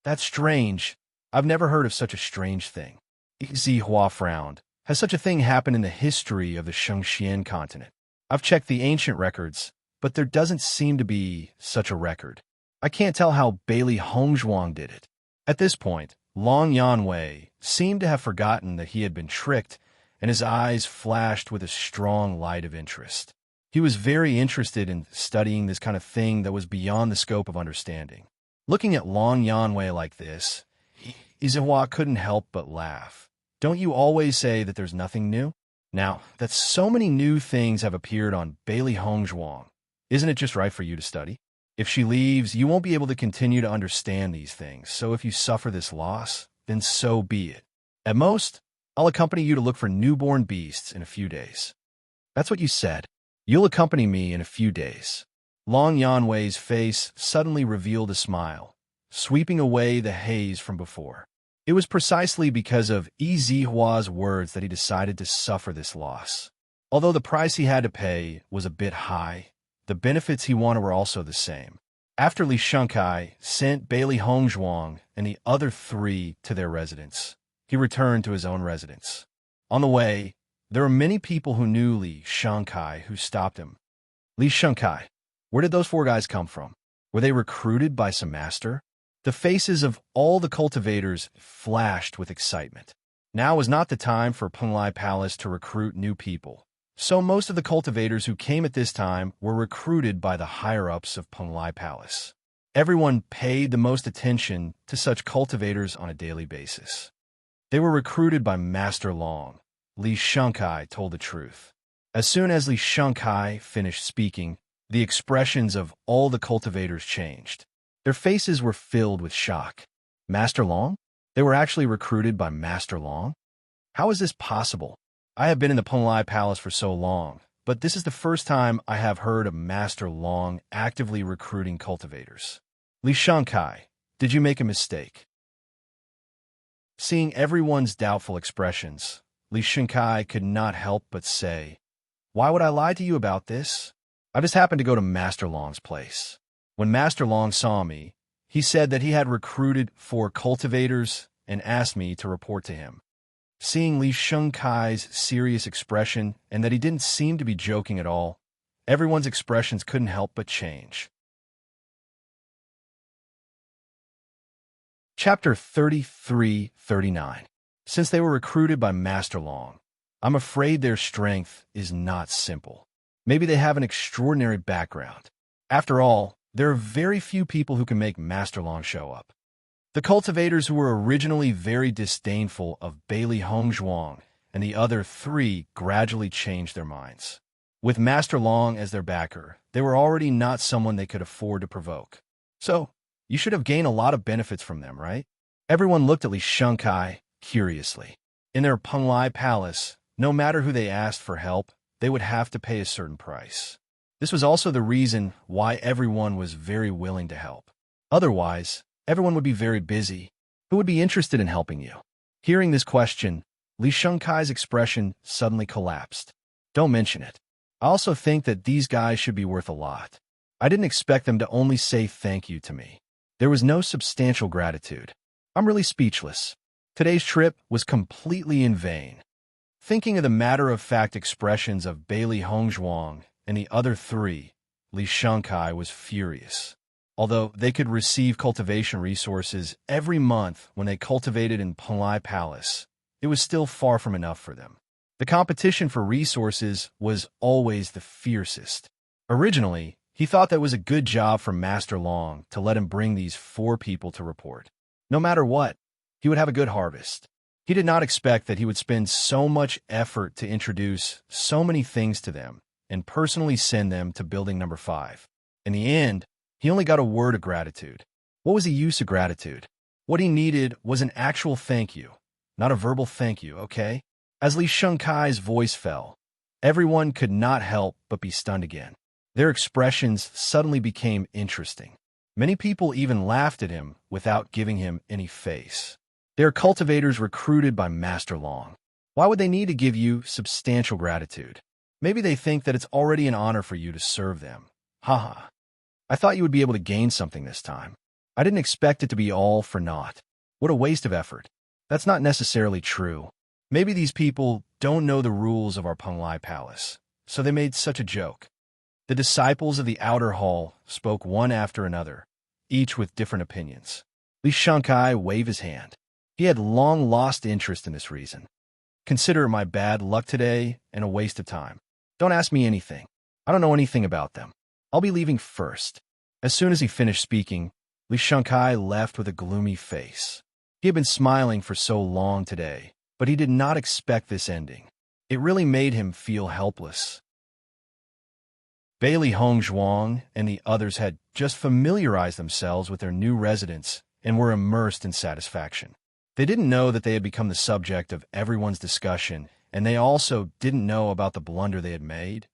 Speaker 1: That's strange. I've never heard of such a strange thing. Izihua frowned. Has such a thing happened in the history of the Shengxian continent? I've checked the ancient records, but there doesn't seem to be such a record. I can't tell how Bailey Hongzhuang did it. At this point, Long Yanwei seemed to have forgotten that he had been tricked, and his eyes flashed with a strong light of interest. He was very interested in studying this kind of thing that was beyond the scope of understanding. Looking at Long Yanwei like this, Izihua couldn't help but laugh. Don't you always say that there's nothing new? Now, that so many new things have appeared on Bailey Hongzhuang, isn't it just right for you to study? If she leaves, you won't be able to continue to understand these things, so if you suffer this loss, then so be it. At most, I'll accompany you to look for newborn beasts in a few days. That's what you said. You'll accompany me in a few days. Long Yanwei's face suddenly revealed a smile, sweeping away the haze from before. It was precisely because of Izihua's words that he decided to suffer this loss. Although the price he had to pay was a bit high, the benefits he wanted were also the same. After Li Shengkai sent Bailey Hongzhuang and the other 3 to their residence, he returned to his own residence. On the way, there were many people who knew Li Shengkai who stopped him. Li Shengkai, where did those 4 guys come from? Were they recruited by some master? The faces of all the cultivators flashed with excitement. Now was not the time for Penglai Palace to recruit new people, so most of the cultivators who came at this time were recruited by the higher-ups of Penglai Palace. Everyone paid the most attention to such cultivators on a daily basis. They were recruited by Master Long. Li Shengkai told the truth. As soon as Li Shengkai finished speaking, the expressions of all the cultivators changed. Their faces were filled with shock. Master Long? They were actually recruited by Master Long? How is this possible? I have been in the Penglai Palace for so long, but this is the first time I have heard of Master Long actively recruiting cultivators. Li Shengkai, did you make a mistake? Seeing everyone's doubtful expressions, Li Shengkai could not help but say, "Why would I lie to you about this? I just happened to go to Master Long's place. When Master Long saw me, he said that he had recruited 4 cultivators and asked me to report to him." Seeing Li Shengkai's serious expression and that he didn't seem to be joking at all, everyone's expressions couldn't help but change. Chapter 33-39. Since they were recruited by Master Long, I'm afraid their strength is not simple. Maybe they have an extraordinary background. After all, there are very few people who can make Master Long show up. The cultivators who were originally very disdainful of Bailey Hongzhuang and the other three gradually changed their minds. With Master Long as their backer, they were already not someone they could afford to provoke. So, you should have gained a lot of benefits from them, right? Everyone looked at Li Shengkai curiously. In their Penglai Palace, no matter who they asked for help, they would have to pay a certain price. This was also the reason why everyone was very willing to help. Otherwise, everyone would be very busy. Who would be interested in helping you? Hearing this question, Li Shengkai's expression suddenly collapsed. Don't mention it. I also think that these guys should be worth a lot. I didn't expect them to only say thank you to me. There was no substantial gratitude. I'm really speechless. Today's trip was completely in vain. Thinking of the matter-of-fact expressions of Bailey Hongzhuang and the other three, Li Shengkai was furious. Although they could receive cultivation resources every month when they cultivated in Penglai Palace, it was still far from enough for them. The competition for resources was always the fiercest. Originally, he thought that was a good job for Master Long to let him bring these 4 people to report. No matter what, he would have a good harvest. He did not expect that he would spend so much effort to introduce so many things to them and personally send them to building number 5. In the end, he only got a word of gratitude. What was the use of gratitude? What he needed was an actual thank you, not a verbal thank you, okay? As Li Shengkai's voice fell, everyone could not help but be stunned again. Their expressions suddenly became interesting. Many people even laughed at him without giving him any face. They are cultivators recruited by Master Long. Why would they need to give you substantial gratitude? Maybe they think that it's already an honor for you to serve them. Haha. I thought you would be able to gain something this time. I didn't expect it to be all for naught. What a waste of effort. That's not necessarily true. Maybe these people don't know the rules of our Penglai Palace, so they made such a joke. The disciples of the outer hall spoke one after another, each with different opinions. Li Shengkai waved his hand. He had long lost interest in this reason. Consider it my bad luck today and a waste of time. Don't ask me anything. I don't know anything about them. I'll be leaving first. As soon as he finished speaking, Li Shengkai left with a gloomy face. He had been smiling for so long today, but he did not expect this ending. It really made him feel helpless. Bailey Hongzhuang and the others had just familiarized themselves with their new residence and were immersed in satisfaction. They didn't know that they had become the subject of everyone's discussion, and they also didn't know about the blunder they had made.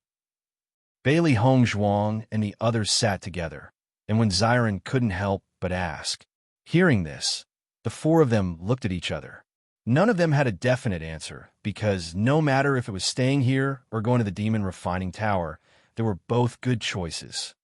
Speaker 1: Bailey Hongzhuang and the others sat together, and when Xiren couldn't help but ask. Hearing this, the 4 of them looked at each other. None of them had a definite answer, because no matter if it was staying here or going to the Demon Refining Tower, they were both good choices.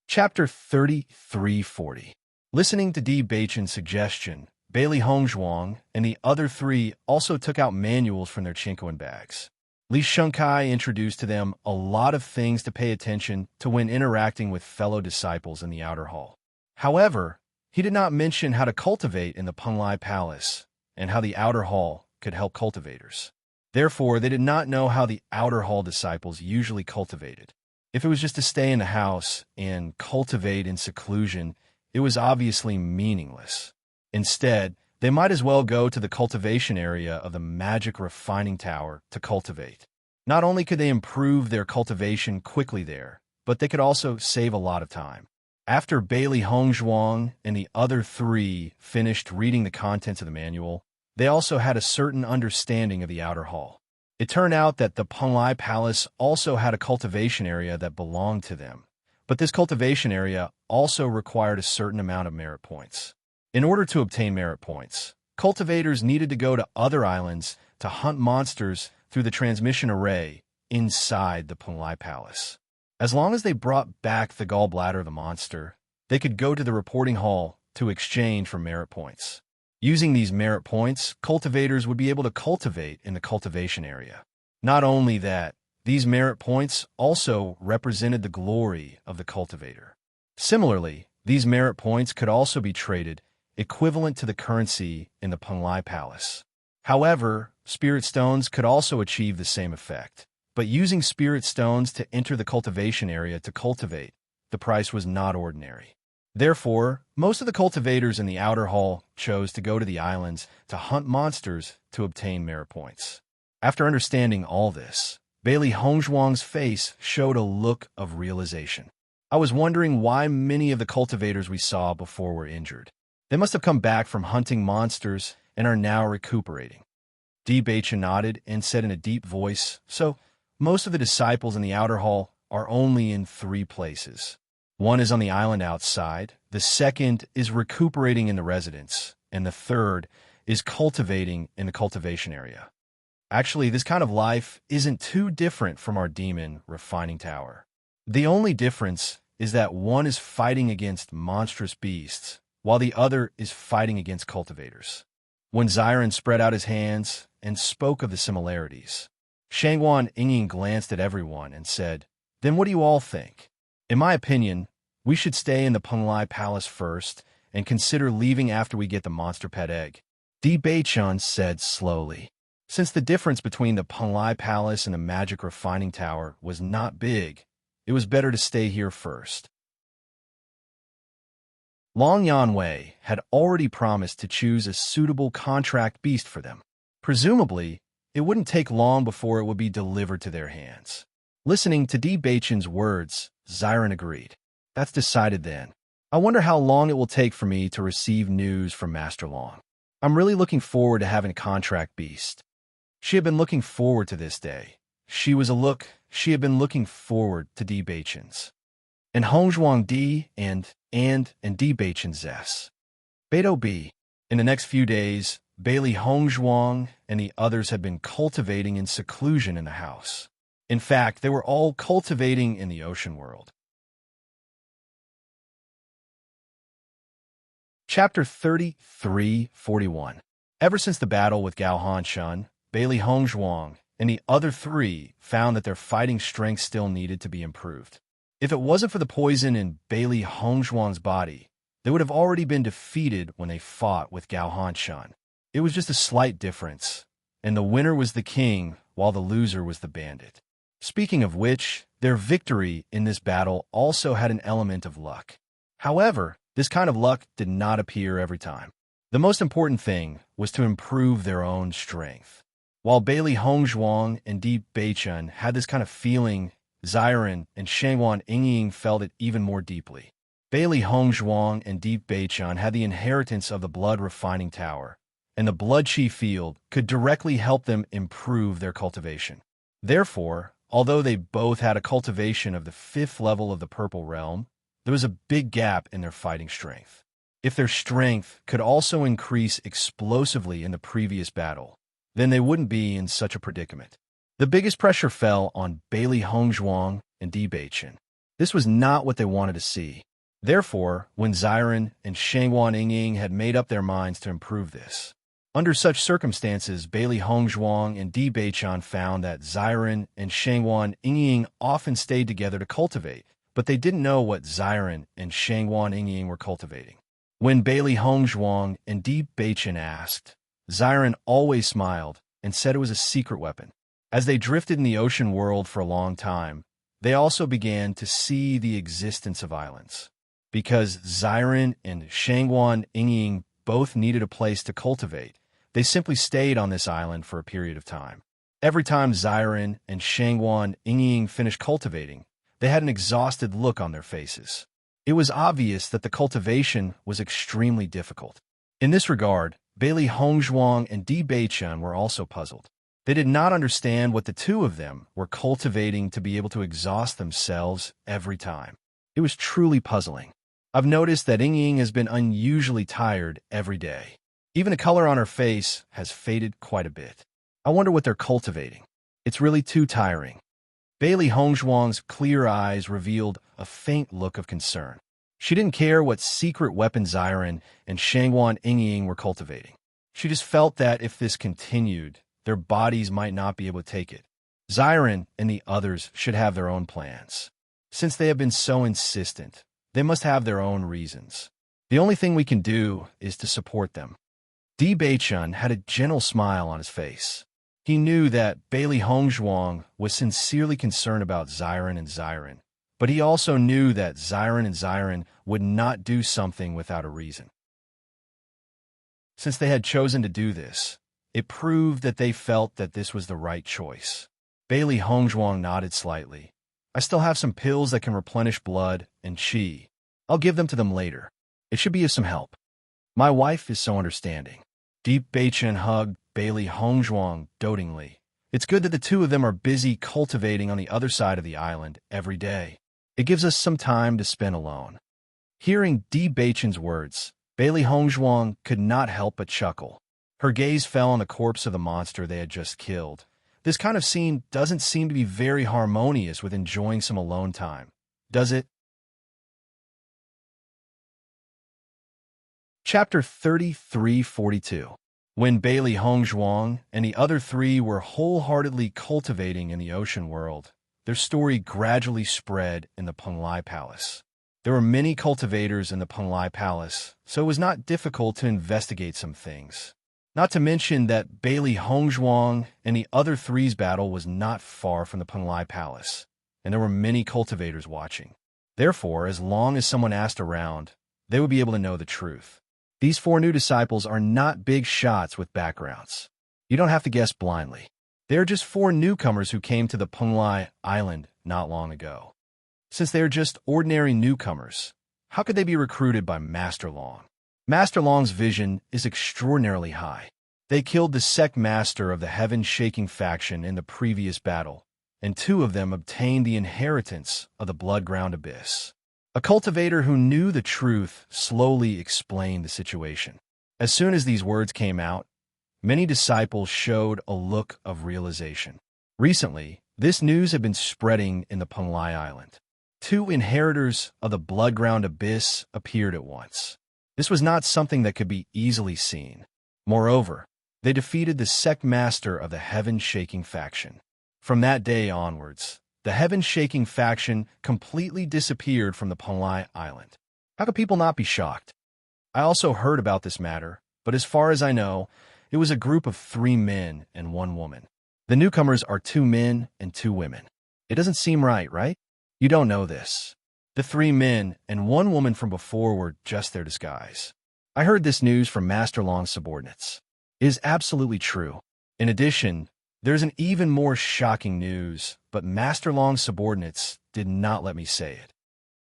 Speaker 1: Chapter 33-40. Listening to Di Beichen's suggestion, Bailey Hongzhuang and the other 3 also took out manuals from their Chinkoan bags. Li Shengkai introduced to them a lot of things to pay attention to when interacting with fellow disciples in the outer hall. However, he did not mention how to cultivate in the Penglai Palace and how the outer hall could help cultivators. Therefore, they did not know how the outer hall disciples usually cultivated. If it was just to stay in the house and cultivate in seclusion, it was obviously meaningless. Instead, they might as well go to the cultivation area of the magic refining tower to cultivate. Not only could they improve their cultivation quickly there, but they could also save a lot of time. After Bailey Hongzhuang and the other 3 finished reading the contents of the manual, they also had a certain understanding of the outer hall. It turned out that the Penglai Palace also had a cultivation area that belonged to them, but this cultivation area also required a certain amount of merit points. In order to obtain merit points, cultivators needed to go to other islands to hunt monsters through the transmission array inside the Penglai Palace. As long as they brought back the gallbladder of the monster, they could go to the reporting hall to exchange for merit points. Using these merit points, cultivators would be able to cultivate in the cultivation area. Not only that, these merit points also represented the glory of the cultivator. Similarly, these merit points could also be traded, equivalent to the currency in the Penglai Palace. However, spirit stones could also achieve the same effect. But using spirit stones to enter the cultivation area to cultivate, the price was not ordinary. Therefore, most of the cultivators in the outer hall chose to go to the islands to hunt monsters to obtain merit points. After understanding all this, Bailey Hongzhuang's face showed a look of realization. I was wondering why many of the cultivators we saw before were injured. They must have come back from hunting monsters and are now recuperating. Bewitching nodded and said in a deep voice, "So, most of the disciples in the outer hall are only in 3 places. One is on the island outside, the second is recuperating in the residence, and the third is cultivating in the cultivation area. Actually, this kind of life isn't too different from our demon refining tower. The only difference is that one is fighting against monstrous beasts, while the other is fighting against cultivators." When Xiren spread out his hands and spoke of the similarities, Shangguan Yingyin glanced at everyone and said, "Then what do you all think? In my opinion, we should stay in the Penglai Palace first and consider leaving after we get the monster pet egg." Di Beichun said slowly. Since the difference between the Penglai Palace and the magic refining tower was not big, it was better to stay here first. Long Yanwei had already promised to choose a suitable contract beast for them. Presumably, it wouldn't take long before it would be delivered to their hands. Listening to Di Beichun's words, Xiren agreed. "That's decided then. I wonder how long it will take for me to receive news from Master Long. I'm really looking forward to having a contract beast." She had been looking forward to this day. She had been looking forward to Di Beichun's. And Hongzhuang Di and Di Beichun's S. Beidou B. In the next few days, Bailey Hongzhuang and the others had been cultivating in seclusion in the house. In fact, they were all cultivating in the ocean world. Chapter 33:41. Ever since the battle with Gao Hanshun, Bailey Hongzhuang and the other 3 found that their fighting strength still needed to be improved. If it wasn't for the poison in Bailey Hongzhuang's body, they would have already been defeated when they fought with Gao Hanshun. It was just a slight difference, and the winner was the king while the loser was the bandit. Speaking of which, their victory in this battle also had an element of luck. However, this kind of luck did not appear every time. The most important thing was to improve their own strength. While Bailey Hongzhuang and Di Beichun had this kind of feeling, Xiren and Shangguan Yingyin felt it even more deeply. Bailey Hongzhuang and Di Beichun had the inheritance of the blood refining tower, and the blood chi field could directly help them improve their cultivation. Therefore, although they both had a cultivation of the 5th level of the purple realm, there was a big gap in their fighting strength. If their strength could also increase explosively in the previous battle, then they wouldn't be in such a predicament. The biggest pressure fell on Bailey Hongzhuang and Di Beichun. This was not what they wanted to see. Therefore, when Xiren and Shangguan Yingyin had made up their minds to improve this, under such circumstances, Bailey Hongzhuang and Di Beichun found that Xiren and Shangguan Yingyin often stayed together to cultivate, but they didn't know what Xiren and Shangguan Yingyin were cultivating. When Bailey Hongzhuang and Di Beichun asked, Xiren always smiled and said it was a secret weapon. As they drifted in the ocean world for a long time, they also began to see the existence of islands. Because Xiren and Shangguan Yingyin both needed a place to cultivate, they simply stayed on this island for a period of time. Every time Xiren and Shangguan Yingyin finished cultivating, they had an exhausted look on their faces. It was obvious that the cultivation was extremely difficult. In this regard, Bailey Hongzhuang and Di Beichun were also puzzled. They did not understand what the two of them were cultivating to be able to exhaust themselves every time. It was truly puzzling. I've noticed that Ying has been unusually tired every day. Even the color on her face has faded quite a bit. I wonder what they're cultivating. It's really too tiring. Bailey Hongzhuang's clear eyes revealed a faint look of concern. She didn't care what secret weapon Xiren and Shangguan Yingying were cultivating. She just felt that if this continued, their bodies might not be able to take it. Xiren and the others should have their own plans. Since they have been so insistent, they must have their own reasons. The only thing we can do is to support them. Bewitching had a gentle smile on his face. He knew that Bailey Hongzhuang was sincerely concerned about Xiren, but he also knew that Xiren would not do something without a reason. Since they had chosen to do this, it proved that they felt that this was the right choice. Bailey Hongzhuang nodded slightly. I still have some pills that can replenish blood and qi. I'll give them to them later. It should be of some help. My wife is so understanding. Bewitching hugged Bailey Hongzhuang dotingly. It's good that the two of them are busy cultivating on the other side of the island every day. It gives us some time to spend alone. Hearing Bewitching's words, Bailey Hongzhuang could not help but chuckle. Her gaze fell on the corpse of the monster they had just killed. This kind of scene doesn't seem to be very harmonious with enjoying some alone time, does it? Chapter 3342. When Bailey Hongzhuang and the other three were wholeheartedly cultivating in the ocean world, their story gradually spread in the Penglai Palace. There were many cultivators in the Penglai Palace, so it was not difficult to investigate some things. Not to mention that Bailey Hongzhuang and the other three's battle was not far from the Penglai Palace, and there were many cultivators watching. Therefore, as long as someone asked around, they would be able to know the truth. These four new disciples are not big shots with backgrounds. You don't have to guess blindly. They are just four newcomers who came to the Penglai Island not long ago. Since they are just ordinary newcomers, how could they be recruited by Master Long? Master Long's vision is extraordinarily high. They killed the sect master of the heaven-shaking faction in the previous battle, and two of them obtained the inheritance of the blood-ground abyss. A cultivator who knew the truth slowly explained the situation. As soon as these words came out, many disciples showed a look of realization. Recently, this news had been spreading in the Penglai Island. Two inheritors of the blood-ground abyss appeared at once. This was not something that could be easily seen. Moreover, they defeated the sect master of the heaven-shaking faction. From that day onwards, the heaven-shaking faction completely disappeared from the Penglai Island. How could people not be shocked? I also heard about this matter, but as far as I know, it was a group of 3 men and 1 woman. The newcomers are 2 men and 2 women. It doesn't seem right? You don't know this. The 3 men and 1 woman from before were just their disguise. I heard this news from Master Long's subordinates. It is absolutely true. In addition, there's an even more shocking news, but Master Long's subordinates did not let me say it.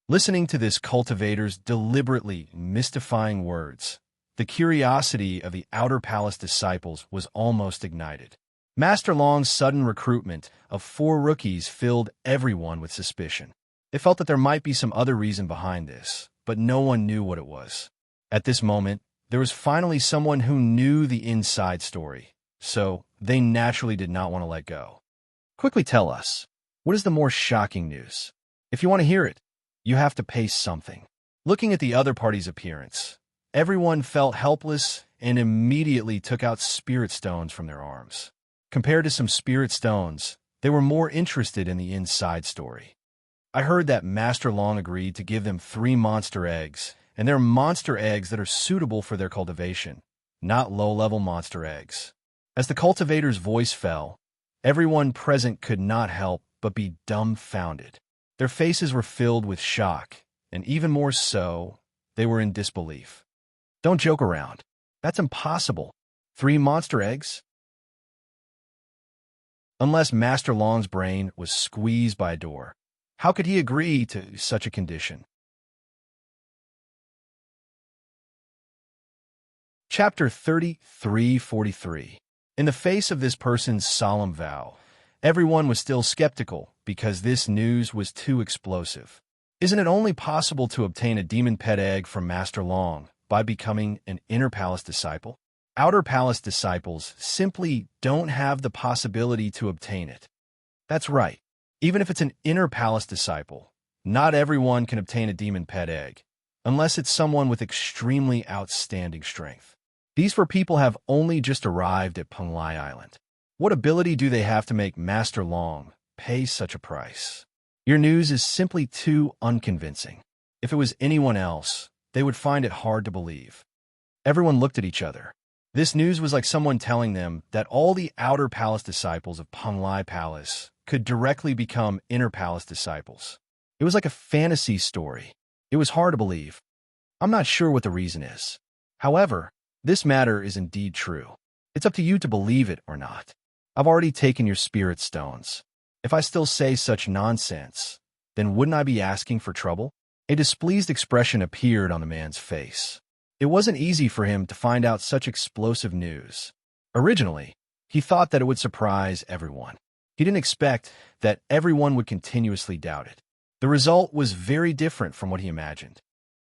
Speaker 1: Listening to this cultivator's deliberately mystifying words, the curiosity of the Outer Palace disciples was almost ignited. Master Long's sudden recruitment of 4 rookies filled everyone with suspicion. They felt that there might be some other reason behind this, but no one knew what it was. At this moment, there was finally someone who knew the inside story, so they naturally did not want to let go. Quickly tell us, what is the more shocking news? If you want to hear it, you have to pay something. Looking at the other party's appearance, everyone felt helpless and immediately took out spirit stones from their arms. Compared to some spirit stones, they were more interested in the inside story. I heard that Master Long agreed to give them 3 monster eggs, and they're monster eggs that are suitable for their cultivation, not low-level monster eggs. As the cultivator's voice fell, everyone present could not help but be dumbfounded. Their faces were filled with shock, and even more so, they were in disbelief. Don't joke around. That's impossible. 3 monster eggs? Unless Master Long's brain was squeezed by a door, how could he agree to such a condition? Chapter 3343. In the face of this person's solemn vow, everyone was still skeptical because this news was too explosive. Isn't it only possible to obtain a demon pet egg from Master Long by becoming an Inner Palace disciple? Outer Palace disciples simply don't have the possibility to obtain it. That's right. Even if it's an Inner Palace disciple, not everyone can obtain a demon pet egg. unless it's someone with extremely outstanding strength. These four people have only just arrived at Penglai Island. What ability do they have to make Master Long pay such a price? Your news is simply too unconvincing. If it was anyone else, they would find it hard to believe. Everyone looked at each other. This news was like someone telling them that all the outer palace disciples of Penglai Palace could directly become inner palace disciples. It was like a fantasy story. It was hard to believe. I'm not sure what the reason is. However, this matter is indeed true. It's up to you to believe it or not. I've already taken your spirit stones. If I still say such nonsense, then wouldn't I be asking for trouble? A displeased expression appeared on the man's face. It wasn't easy for him to find out such explosive news. Originally, he thought that it would surprise everyone. He didn't expect that everyone would continuously doubt it. The result was very different from what he imagined.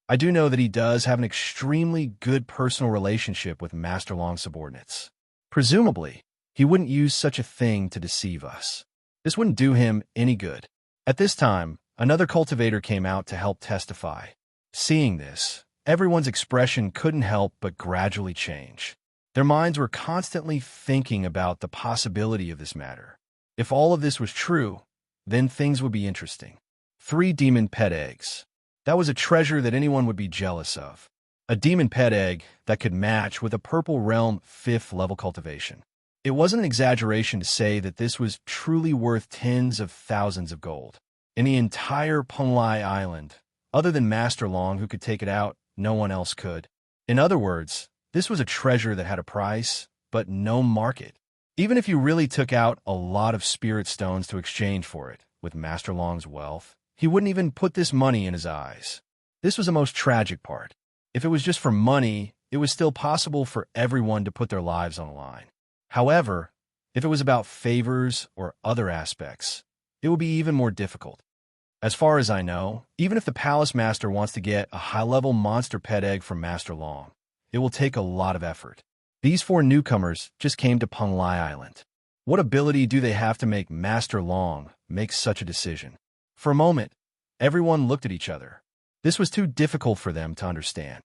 Speaker 1: I do know that he does have an extremely good personal relationship with Master Long's subordinates. Presumably, he wouldn't use such a thing to deceive us. This wouldn't do him any good. At this time, another cultivator came out to help testify. Seeing this, everyone's expression couldn't help but gradually change. Their minds were constantly thinking about the possibility of this matter. If all of this was true, then things would be interesting. 3 demon pet eggs. That was a treasure that anyone would be jealous of. A demon pet egg that could match with a Purple Realm 5th level cultivation. It wasn't an exaggeration to say that this was truly worth tens of thousands of gold. In the entire Penglai Island, other than Master Long who could take it out, no one else could. In other words, this was a treasure that had a price, but no market. Even if you really took out a lot of spirit stones to exchange for it, with Master Long's wealth, he wouldn't even put this money in his eyes. This was the most tragic part. If it was just for money, it was still possible for everyone to put their lives on the line. However, if it was about favors or other aspects, it would be even more difficult. As far as I know, even if the Palace Master wants to get a high-level monster pet egg from Master Long, it will take a lot of effort. These 4 newcomers just came to Penglai Island. What ability do they have to make Master Long make such a decision? For a moment, everyone looked at each other. This was too difficult for them to understand.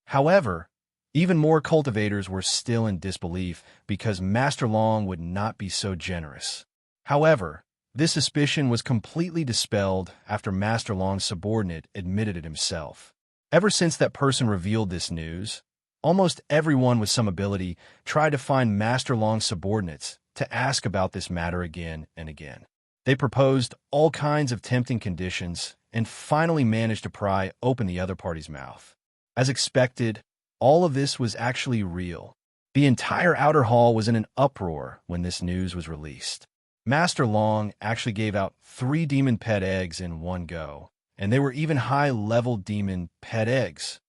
Speaker 1: However, even more cultivators were still in disbelief because Master Long would not be so generous. However, this suspicion was completely dispelled after Master Long's subordinate admitted it himself. Ever since that person revealed this news, almost everyone with some ability tried to find Master Long's subordinates to ask about this matter again and again. They proposed all kinds of tempting conditions and finally managed to pry open the other party's mouth. As expected, all of this was actually real. The entire outer hall was in an uproar when this news was released. Master Long actually gave out 3 demon pet eggs in one go, and they were even high-level demon pet eggs.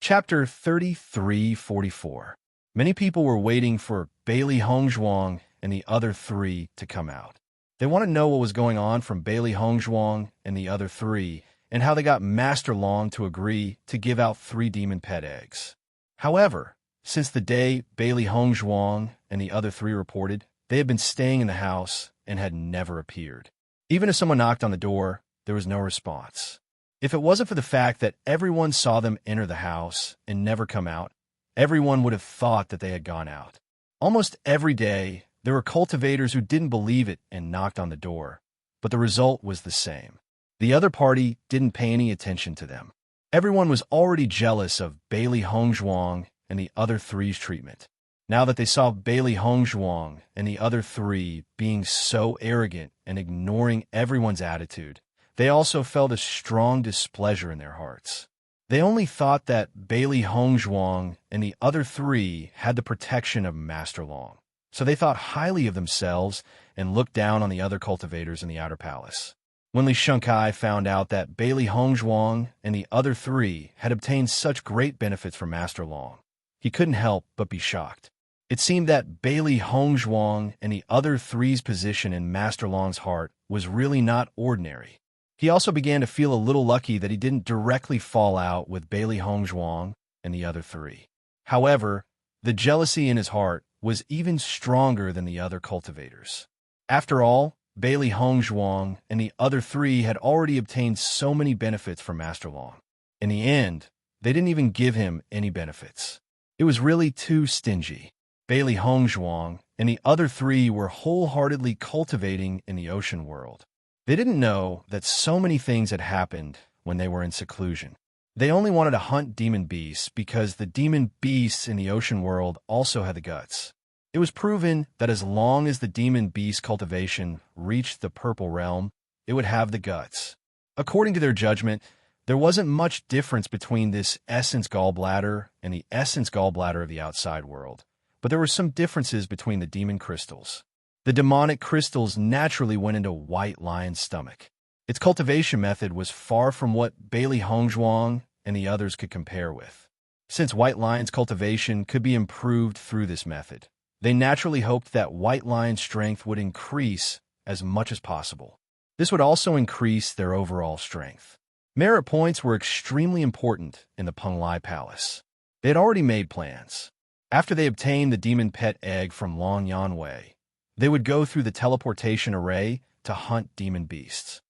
Speaker 1: Chapter 3344. Many people were waiting for Bailey Hongzhuang and the other 3 to come out. They wanted to know what was going on from Bailey Hongzhuang and the other 3, and how they got Master Long to agree to give out 3 demon pet eggs. However, since the day Bailey Hongzhuang and the other 3 reported, they had been staying in the house and had never appeared. Even if someone knocked on the door, there was no response. If it wasn't for the fact that everyone saw them enter the house and never come out, everyone would have thought that they had gone out. Almost every day, there were cultivators who didn't believe it and knocked on the door, but the result was the same. The other party didn't pay any attention to them. Everyone was already jealous of Bailey Hongzhuang and the other 3's treatment. Now that they saw Bailey Hongzhuang and the other 3 being so arrogant and ignoring everyone's attitude, they also felt a strong displeasure in their hearts. They only thought that Bailey Hongzhuang and the other 3 had the protection of Master Long, so they thought highly of themselves and looked down on the other cultivators in the outer palace. When Li Shengkai found out that Bailey Hongzhuang and the other 3 had obtained such great benefits from Master Long, he couldn't help but be shocked. It seemed that Bailey Hongzhuang and the other 3's position in Master Long's heart was really not ordinary. He also began to feel a little lucky that he didn't directly fall out with Bailey Hongzhuang and the other 3. However, the jealousy in his heart was even stronger than the other cultivators. After all, Bailey Hongzhuang and the other three had already obtained so many benefits from Master Long. In the end, they didn't even give him any benefits. It was really too stingy. Bailey Hongzhuang and the other three were wholeheartedly cultivating in the ocean world. They didn't know that so many things had happened when they were in seclusion. They only wanted to hunt demon beasts because the demon beasts in the ocean world also had the guts. It was proven that as long as the demon beast cultivation reached the purple realm, it would have the guts. According to their judgment, there wasn't much difference between this essence gallbladder and the essence gallbladder of the outside world, but there were some differences between the demon crystals. The demonic crystals naturally went into White Lion's stomach. Its cultivation method was far from what Bailey Hongzhuang and the others could compare with. Since White Lion's cultivation could be improved through this method, they naturally hoped that White Lion's strength would increase as much as possible. This would also increase their overall strength. Merit points were extremely important in the Penglai Palace. They had already made plans. After they obtained the demon pet egg from Long Yanwei, they would go through the teleportation array to hunt demon beasts.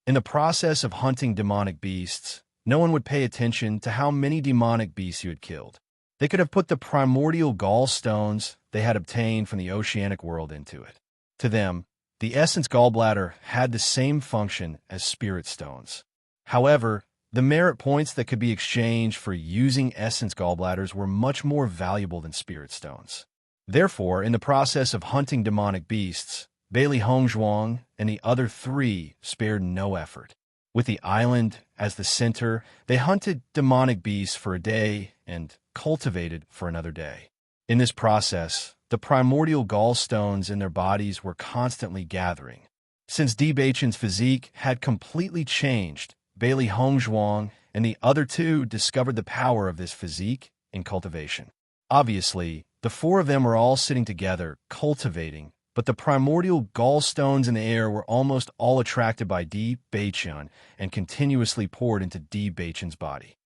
Speaker 1: In the process of hunting demonic beasts, no one would pay attention to how many demonic beasts you had killed. They could have put the primordial gallstones they had obtained from the oceanic world into it. To them, the essence gallbladder had the same function as spirit stones. However, the merit points that could be exchanged for using essence gallbladders were much more valuable than spirit stones. Therefore, in the process of hunting demonic beasts, Bailey Hongzhuang and the other three spared no effort. With the island as the center, they hunted demonic beasts for a day and cultivated for another day. In this process, the primordial gallstones in their bodies were constantly gathering. Since Bewitching's physique had completely changed, Bailey Hongzhuang and the other two discovered the power of this physique in cultivation. Obviously, the four of them were all sitting together, cultivating, but the primordial gallstones in the air were almost all attracted by Bewitching and continuously poured into Bewitching's body.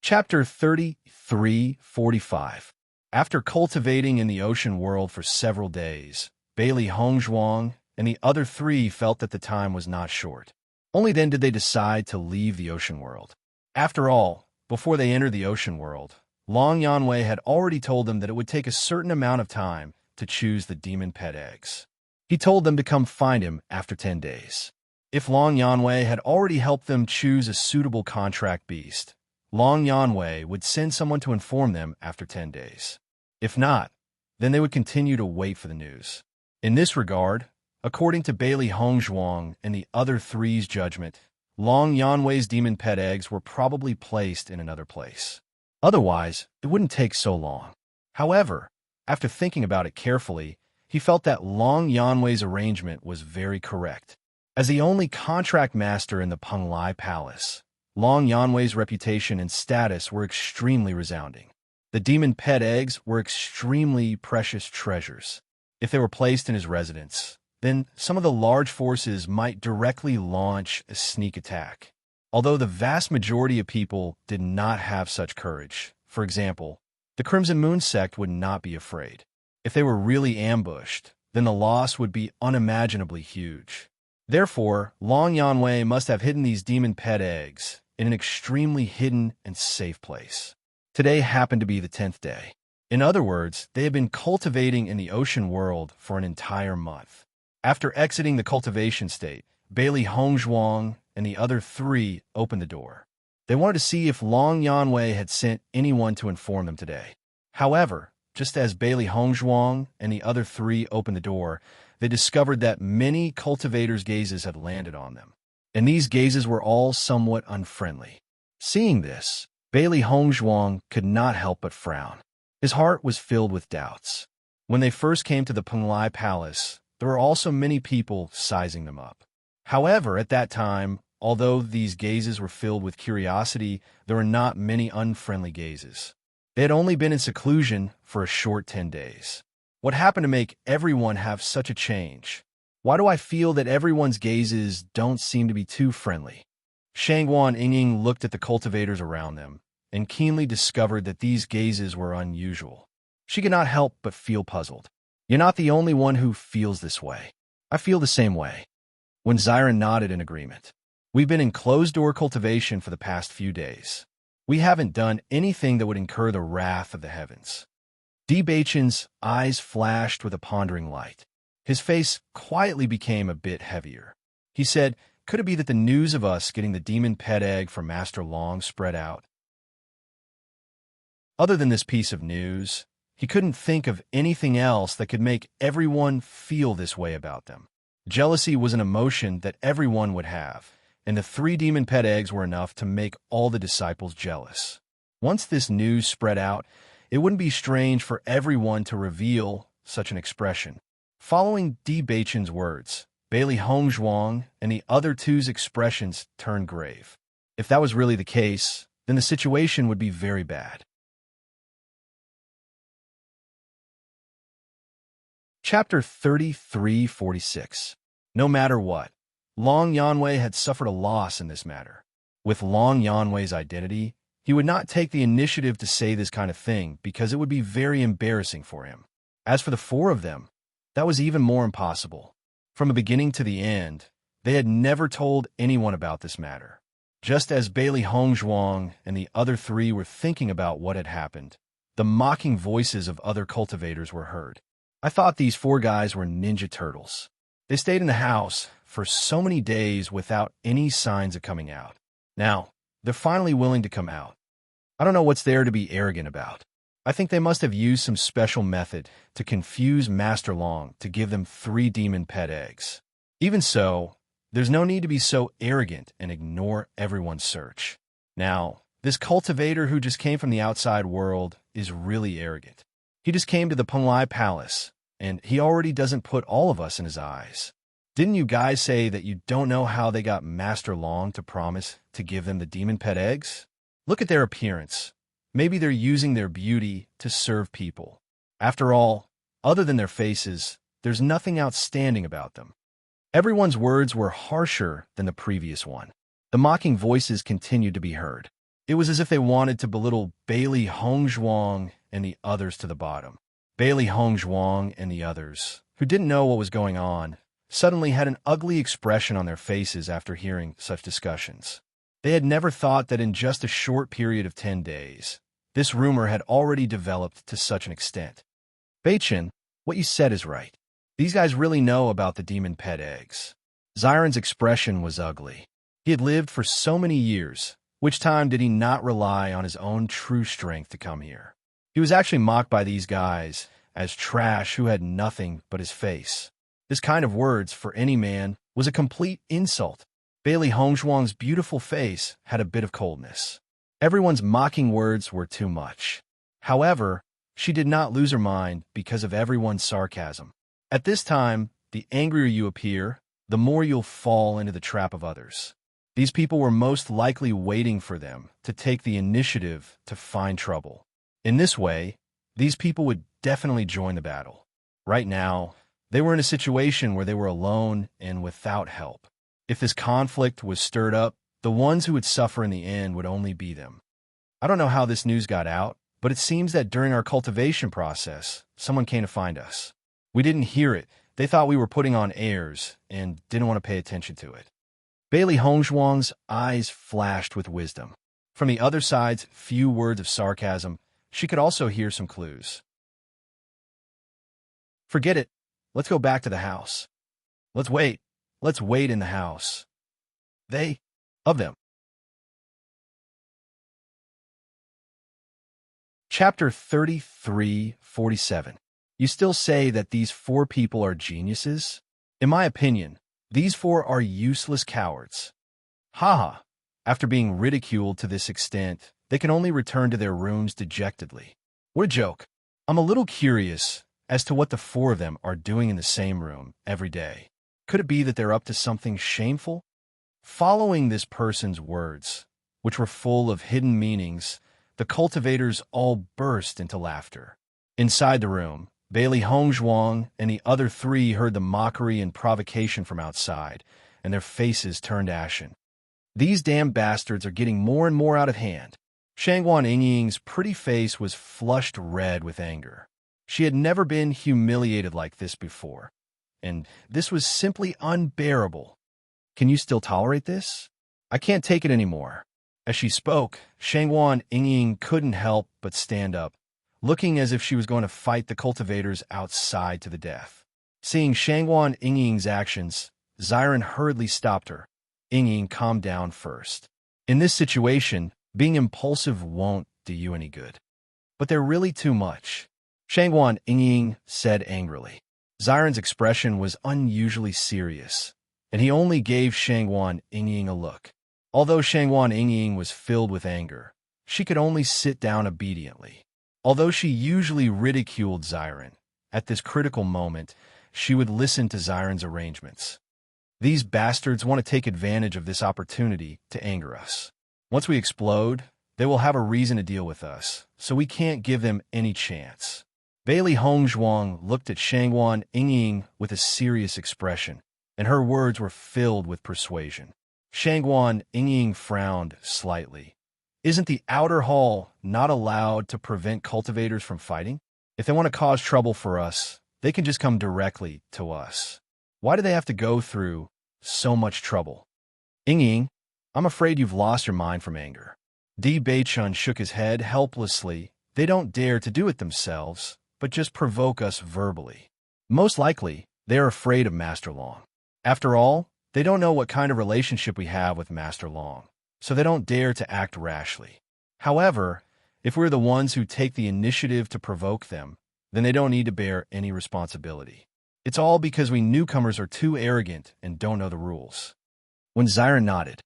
Speaker 1: Chapter 33:45. After cultivating in the ocean world for several days, Bailey Hongzhuang and the other three felt that the time was not short. Only then did they decide to leave the ocean world. After all, before they entered the ocean world, Long Yanwei had already told them that it would take a certain amount of time to choose the demon pet eggs. He told them to come find him after 10 days. If Long Yanwei had already helped them choose a suitable contract beast, Long Yanwei would send someone to inform them after 10 days. If not, then they would continue to wait for the news. In this regard, according to Bailey Hongzhuang and the other three's judgment, Long Yanwei's demon pet eggs were probably placed in another place. Otherwise, it wouldn't take so long. However, after thinking about it carefully, he felt that Long Yanwei's arrangement was very correct. As the only contract master in the Penglai Palace, Long Yanwei's reputation and status were extremely resounding. The demon pet eggs were extremely precious treasures. If they were placed in his residence, then some of the large forces might directly launch a sneak attack. Although the vast majority of people did not have such courage. For example, the Crimson Moon sect would not be afraid. If they were really ambushed, then the loss would be unimaginably huge. Therefore, Long Yanwei must have hidden these demon pet eggs in an extremely hidden and safe place. Today happened to be the 10th day. In other words, they had been cultivating in the ocean world for an entire month. After exiting the cultivation state, Bailey Hongzhuang and the other three opened the door. They wanted to see if Long Yanwei had sent anyone to inform them today. However, just as Bailey Hongzhuang and the other three opened the door, they discovered that many cultivators' gazes had landed on them. And these gazes were all somewhat unfriendly. Seeing this, Bailey Hongzhuang could not help but frown. His heart was filled with doubts. When they first came to the Penglai Palace, there were also many people sizing them up. However, at that time, although these gazes were filled with curiosity, there were not many unfriendly gazes. They had only been in seclusion for a short 10 days. What happened to make everyone have such a change? Why do I feel that everyone's gazes don't seem to be too friendly? Shangguan Yingying looked at the cultivators around them, and keenly discovered that these gazes were unusual. She could not help but feel puzzled. You're not the only one who feels this way. I feel the same way. When Zyron nodded in agreement. We've been in closed-door cultivation for the past few days. We haven't done anything that would incur the wrath of the heavens. Bewitching's eyes flashed with a pondering light. His face quietly became a bit heavier. He said, could it be that the news of us getting the demon pet egg from Master Long spread out? Other than this piece of news, he couldn't think of anything else that could make everyone feel this way about them. Jealousy was an emotion that everyone would have, and the 3 demon pet eggs were enough to make all the disciples jealous. Once this news spread out, it wouldn't be strange for everyone to reveal such an expression. Following Bewitching's words, Bailey Hongzhuang and the other two's expressions turned grave. If that was really the case, then the situation would be very bad. Chapter 3346. No matter what, Long Yanwei had suffered a loss in this matter. With Long Yanwei's identity, he would not take the initiative to say this kind of thing because it would be very embarrassing for him. As for the 4 of them, that was even more impossible. From the beginning to the end, they had never told anyone about this matter. Just as Bailey Hongzhuang and the other 3 were thinking about what had happened, the mocking voices of other cultivators were heard. I thought these 4 guys were Ninja Turtles. They stayed in the house for so many days without any signs of coming out. Now, they're finally willing to come out. I don't know what's there to be arrogant about. I think they must have used some special method to confuse Master Long to give them 3 demon pet eggs. Even so, there's no need to be so arrogant and ignore everyone's search. Now, this cultivator who just came from the outside world is really arrogant. He just came to the Penglai Palace, and he already doesn't put all of us in his eyes. Didn't you guys say that you don't know how they got Master Long to promise to give them the demon pet eggs? Look at their appearance. Maybe they're using their beauty to serve people. After all, other than their faces, there's nothing outstanding about them. Everyone's words were harsher than the previous one. The mocking voices continued to be heard. It was as if they wanted to belittle Bailey Hongzhuang and the others to the bottom. Bailey Hongzhuang and the others, who didn't know what was going on, suddenly had an ugly expression on their faces after hearing such discussions. They had never thought that in just a short period of 10 days, this rumor had already developed to such an extent. Beichin, what you said is right. These guys really know about the demon pet eggs. Zyron's expression was ugly. He had lived for so many years. Which time did he not rely on his own true strength to come here? He was actually mocked by these guys as trash who had nothing but his face. This kind of words for any man was a complete insult. Bailey Hongzhuang's beautiful face had a bit of coldness. Everyone's mocking words were too much. However, she did not lose her mind because of everyone's sarcasm. At this time, the angrier you appear, the more you'll fall into the trap of others. These people were most likely waiting for them to take the initiative to find trouble. In this way, these people would definitely join the battle. Right now, they were in a situation where they were alone and without help. If this conflict was stirred up, the ones who would suffer in the end would only be them. I don't know how this news got out, but it seems that during our cultivation process, someone came to find us. We didn't hear it. They thought we were putting on airs and didn't want to pay attention to it. Bailey Hongzhuang's eyes flashed with wisdom. From the other side's few words of sarcasm, she could also hear some clues. Forget it. Let's go back to the house. Let's wait. Let's wait in the house. They, of them. Chapter 3347. You still say that these 4 people are geniuses? In my opinion, these 4 are useless cowards. Haha. After being ridiculed to this extent, they can only return to their rooms dejectedly. What a joke. I'm a little curious as to what the 4 of them are doing in the same room every day. Could it be that they're up to something shameful? Following this person's words, which were full of hidden meanings, the cultivators all burst into laughter. Inside the room, Bailey Hongzhuang and the other 3 heard the mockery and provocation from outside, and their faces turned ashen. These damn bastards are getting more and more out of hand. Shangguan Yingying's pretty face was flushed red with anger. She had never been humiliated like this before, and this was simply unbearable. Can you still tolerate this? I can't take it anymore. As she spoke, Shangguan Yingying couldn't help but stand up, looking as if she was going to fight the cultivators outside to the death. Seeing Shangguan Yingying's actions, Xiren hurriedly stopped her. Yingying, calm down first. In this situation, being impulsive won't do you any good. But they're really too much, Shangguan Yingying said angrily. Xiren's expression was unusually serious, and he only gave Shangguan Yingying a look. Although Shangguan Yingying was filled with anger, she could only sit down obediently. Although she usually ridiculed Xiren, at this critical moment, she would listen to Xiren's arrangements. These bastards want to take advantage of this opportunity to anger us. Once we explode, they will have a reason to deal with us, so we can't give them any chance. Bailey Hongzhuang looked at Shangguan Yingying with a serious expression, and her words were filled with persuasion. Shangguan Yingying frowned slightly. Isn't the outer hall not allowed to prevent cultivators from fighting? If they want to cause trouble for us, they can just come directly to us. Why do they have to go through so much trouble? Yingying, I'm afraid you've lost your mind from anger. Di Beichun shook his head helplessly. They don't dare to do it themselves, but just provoke us verbally. Most likely, they are afraid of Master Long. After all, they don't know what kind of relationship we have with Master Long, so they don't dare to act rashly. However, if we're the ones who take the initiative to provoke them, then they don't need to bear any responsibility. It's all because we newcomers are too arrogant and don't know the rules. When Xiren nodded,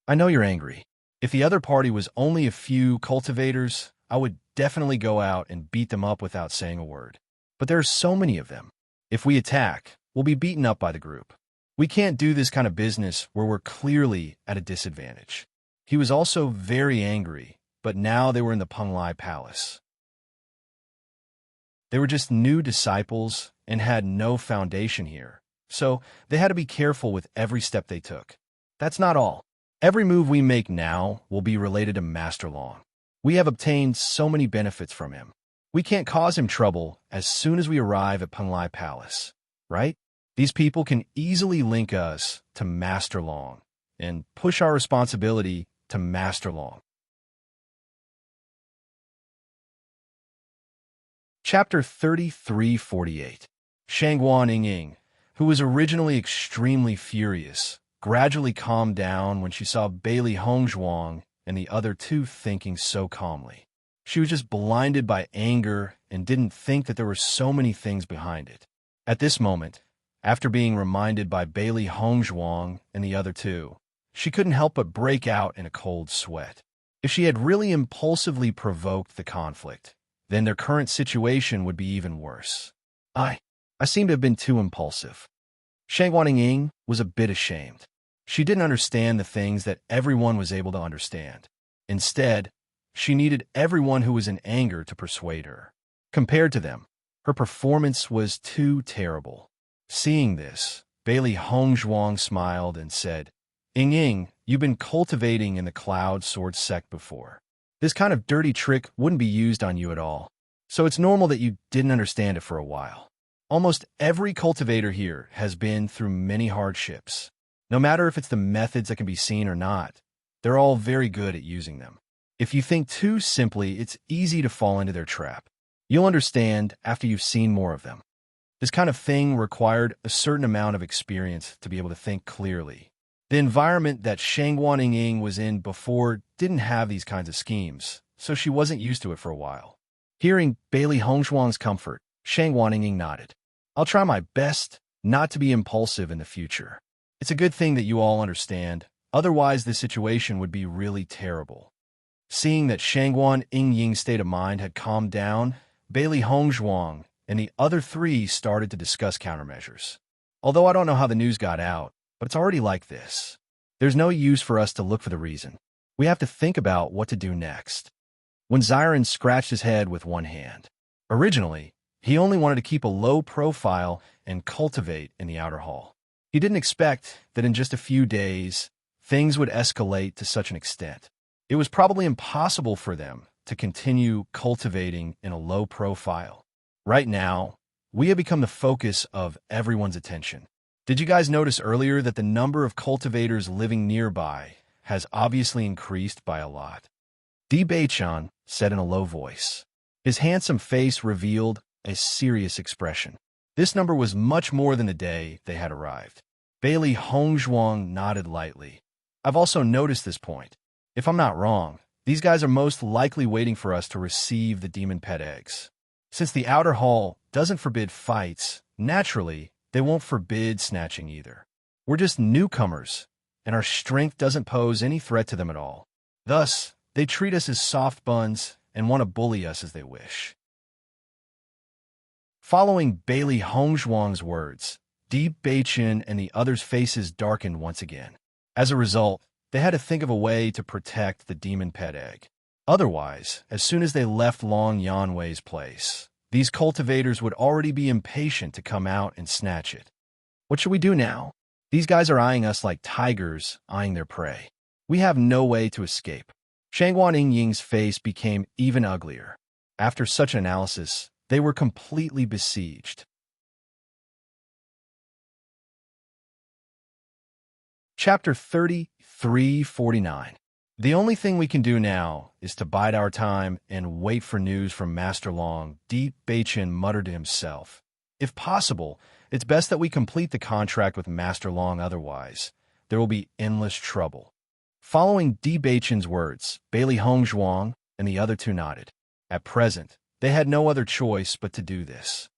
Speaker 1: I know you're angry. If the other party was only a few cultivators, I would definitely go out and beat them up without saying a word. But there are so many of them. If we attack, we'll be beaten up by the group. We can't do this kind of business where we're clearly at a disadvantage. He was also very angry, but now they were in the Penglai Palace. They were just new disciples and had no foundation here, so they had to be careful with every step they took. That's not all. Every move we make now will be related to Master Long. We have obtained so many benefits from him. We can't cause him trouble as soon as we arrive at Penglai Palace, right? These people can easily link us to Master Long and push our responsibility to Master Long. Chapter 3348. Shangguan Yingying, who was originally extremely furious, gradually calmed down when she saw Bailey Hongzhuang and the other two thinking so calmly. She was just blinded by anger and didn't think that there were so many things behind it. At this moment, after being reminded by Bailey Hongzhuang and the other two, she couldn't help but break out in a cold sweat. If she had really impulsively provoked the conflict, then their current situation would be even worse. I seem to have been too impulsive. Shangguan Yingying was a bit ashamed. She didn't understand the things that everyone was able to understand. Instead, she needed everyone who was in anger to persuade her. Compared to them, her performance was too terrible. Seeing this, Bailey Hongzhuang smiled and said, Yingying, you've been cultivating in the Cloud Sword sect before. This kind of dirty trick wouldn't be used on you at all, so it's normal that you didn't understand it for a while. Almost every cultivator here has been through many hardships. No matter if it's the methods that can be seen or not, they're all very good at using them. If you think too simply, it's easy to fall into their trap. You'll understand after you've seen more of them. This kind of thing required a certain amount of experience to be able to think clearly. The environment that Shangguan Yingying was in before didn't have these kinds of schemes, so she wasn't used to it for a while. Hearing Bailey Hongzhuang's comfort, Shangguan Yingying nodded. I'll try my best not to be impulsive in the future. It's a good thing that you all understand, otherwise the situation would be really terrible. Seeing that Shangguan Yingying's state of mind had calmed down, Bailey Hongzhuang and the other three started to discuss countermeasures. Although I don't know how the news got out, but it's already like this. There's no use for us to look for the reason. We have to think about what to do next. When Xiren scratched his head with one hand. Originally, he only wanted to keep a low profile and cultivate in the outer hall. He didn't expect that in just a few days, things would escalate to such an extent. It was probably impossible for them to continue cultivating in a low profile. Right now, we have become the focus of everyone's attention. Did you guys notice earlier that the number of cultivators living nearby has obviously increased by a lot? Bewitching said in a low voice. His handsome face revealed a serious expression. This number was much more than the day they had arrived. Bailey Hongzhuang nodded lightly. I've also noticed this point. If I'm not wrong, these guys are most likely waiting for us to receive the demon pet eggs. Since the outer hall doesn't forbid fights, naturally, they won't forbid snatching either. We're just newcomers, and our strength doesn't pose any threat to them at all. Thus, they treat us as soft buns and want to bully us as they wish. Following Bailey Hongzhuang's words, Bewitching and the others' faces darkened once again. As a result, they had to think of a way to protect the demon pet egg. Otherwise, as soon as they left Long Yanwei's place, these cultivators would already be impatient to come out and snatch it. What should we do now? These guys are eyeing us like tigers eyeing their prey. We have no way to escape. Shangguan Yingying's face became even uglier. After such analysis, they were completely besieged. Chapter 3349. The only thing we can do now is to bide our time and wait for news from Master Long, Bewitching muttered to himself. If possible, it's best that we complete the contract with Master Long, otherwise there will be endless trouble. Following Bewitching's words, Bailey Hongzhuang and the other two nodded. At present, they had no other choice but to do this.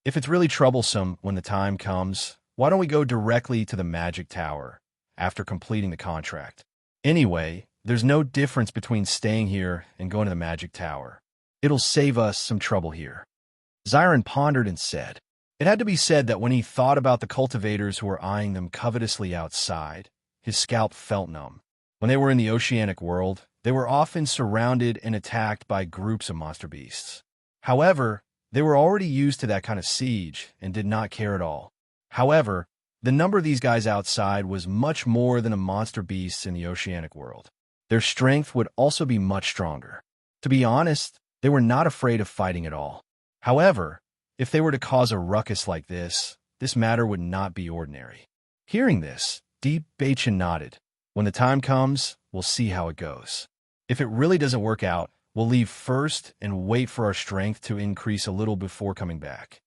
Speaker 1: If it's really troublesome when the time comes, why don't we go directly to the Magic Tower after completing the contract? Anyway, there's no difference between staying here and going to the Magic Tower. It'll save us some trouble here. Xiron pondered and said. It had to be said that when he thought about the cultivators who were eyeing them covetously outside, his scalp felt numb. When they were in the oceanic world, they were often surrounded and attacked by groups of monster beasts. However, they were already used to that kind of siege and did not care at all. However, the number of these guys outside was much more than the monster beasts in the oceanic world. Their strength would also be much stronger. To be honest, they were not afraid of fighting at all. However, if they were to cause a ruckus like this matter would not be ordinary. Hearing this, Bewitching nodded. When the time comes, we'll see how it goes. If it really doesn't work out, we'll leave first and wait for our strength to increase a little before coming back.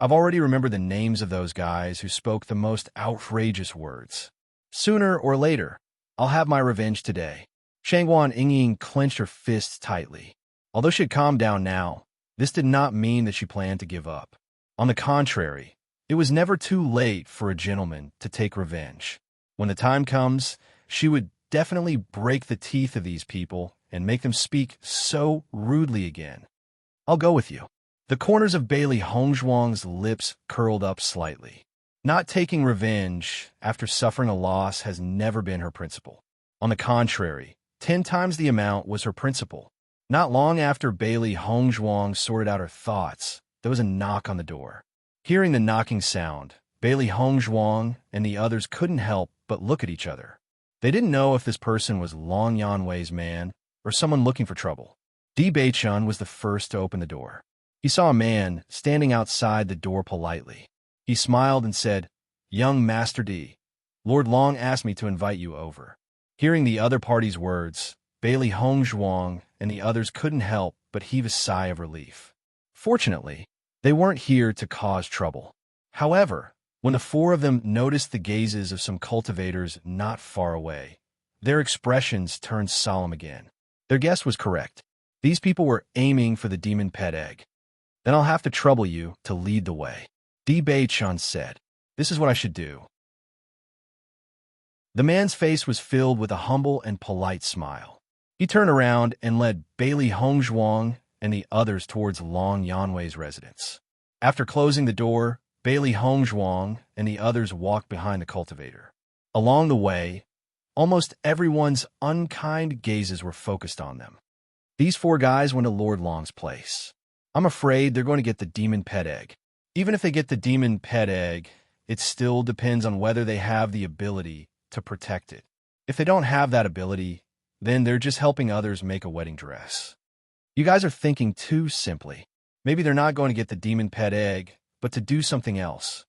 Speaker 1: I've already remembered the names of those guys who spoke the most outrageous words. Sooner or later, I'll have my revenge today. Shangguan Yingying clenched her fists tightly. Although she had calmed down now, this did not mean that she planned to give up. On the contrary, it was never too late for a gentleman to take revenge. When the time comes, she would definitely break the teeth of these people and make them speak so rudely again. I'll go with you. The corners of Bailey Hongzhuang's lips curled up slightly. Not taking revenge after suffering a loss has never been her principle. On the contrary, 10 times the amount was her principle. Not long after Bailey Hongzhuang sorted out her thoughts, there was a knock on the door. Hearing the knocking sound, Bailey Hongzhuang and the others couldn't help but look at each other. They didn't know if this person was Long Yanwei's man or someone looking for trouble. Bewitching was the first to open the door. He saw a man standing outside the door politely. He smiled and said, "Young Master D, Lord Long asked me to invite you over." Hearing the other party's words, Bailey Hongzhuang and the others couldn't help but heave a sigh of relief. Fortunately, they weren't here to cause trouble. However, when the four of them noticed the gazes of some cultivators not far away, their expressions turned solemn again. Their guess was correct. These people were aiming for the demon pet egg. Then I'll have to trouble you to lead the way. Bewitching said, "This is what I should do." The man's face was filled with a humble and polite smile. He turned around and led Bailey Hongzhuang and the others towards Long Yanwei's residence. After closing the door, Bailey Hongzhuang and the others walked behind the cultivator. Along the way, almost everyone's unkind gazes were focused on them. These four guys went to Lord Long's place. I'm afraid they're going to get the demon pet egg. Even if they get the demon pet egg, it still depends on whether they have the ability to protect it. If they don't have that ability, then they're just helping others make a wedding dress. You guys are thinking too simply. Maybe they're not going to get the demon pet egg, but to do something else.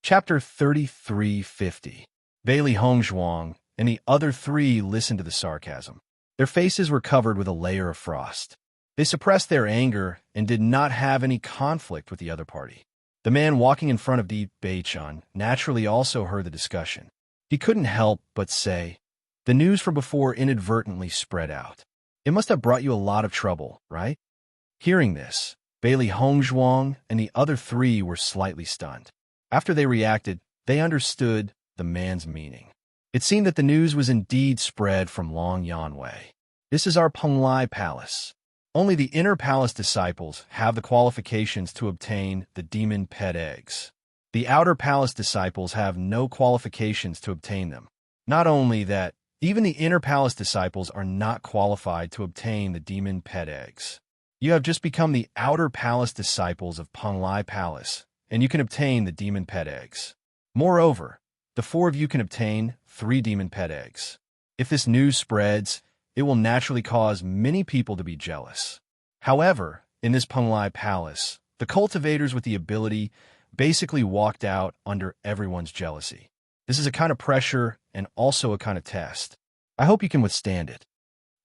Speaker 1: Chapter 3350. Bailey Hongzhuang and the other three listened to the sarcasm. Their faces were covered with a layer of frost. They suppressed their anger and did not have any conflict with the other party. The man walking in front of Di Beichun naturally also heard the discussion. He couldn't help but say, "The news from before inadvertently spread out. It must have brought you a lot of trouble, right?" Hearing this, Bailey Hongzhuang and the other three were slightly stunned. After they reacted, they understood the man's meaning. It seemed that the news was indeed spread from Long Yanwei. "This is our Penglai Palace. Only the inner palace disciples have the qualifications to obtain the demon pet eggs. The outer palace disciples have no qualifications to obtain them. Not only that, even the inner palace disciples are not qualified to obtain the demon pet eggs. You have just become the outer palace disciples of Penglai Palace, and you can obtain the demon pet eggs. Moreover, the four of you can obtain 3 demon pet eggs. If this news spreads, it will naturally cause many people to be jealous. However, in this Penglai Palace, the cultivators with the ability basically walked out under everyone's jealousy. This is a kind of pressure and also a kind of test. I hope you can withstand it."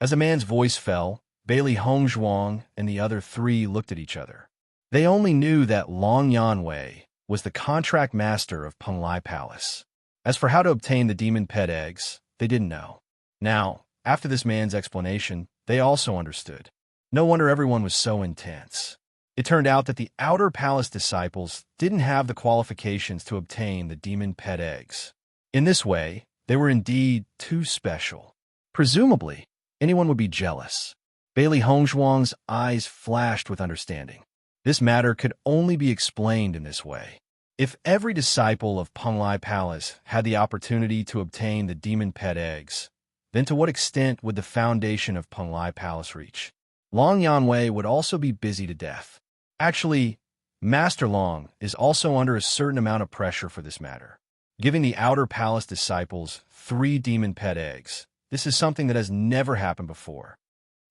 Speaker 1: As the man's voice fell, Bailey Hongzhuang and the other three looked at each other. They only knew that Long Yanwei was the contract master of Penglai Palace. As for how to obtain the demon pet eggs, they didn't know. Now, after this man's explanation, they also understood. No wonder everyone was so intense. It turned out that the outer palace disciples didn't have the qualifications to obtain the demon pet eggs. In this way, they were indeed too special. Presumably, anyone would be jealous. Bailey Hongzhuang's eyes flashed with understanding. This matter could only be explained in this way. If every disciple of Penglai Palace had the opportunity to obtain the demon pet eggs, then to what extent would the foundation of Penglai Palace reach? Long Yanwei would also be busy to death. Actually, Master Long is also under a certain amount of pressure for this matter. Giving the outer palace disciples 3 demon pet eggs, this is something that has never happened before.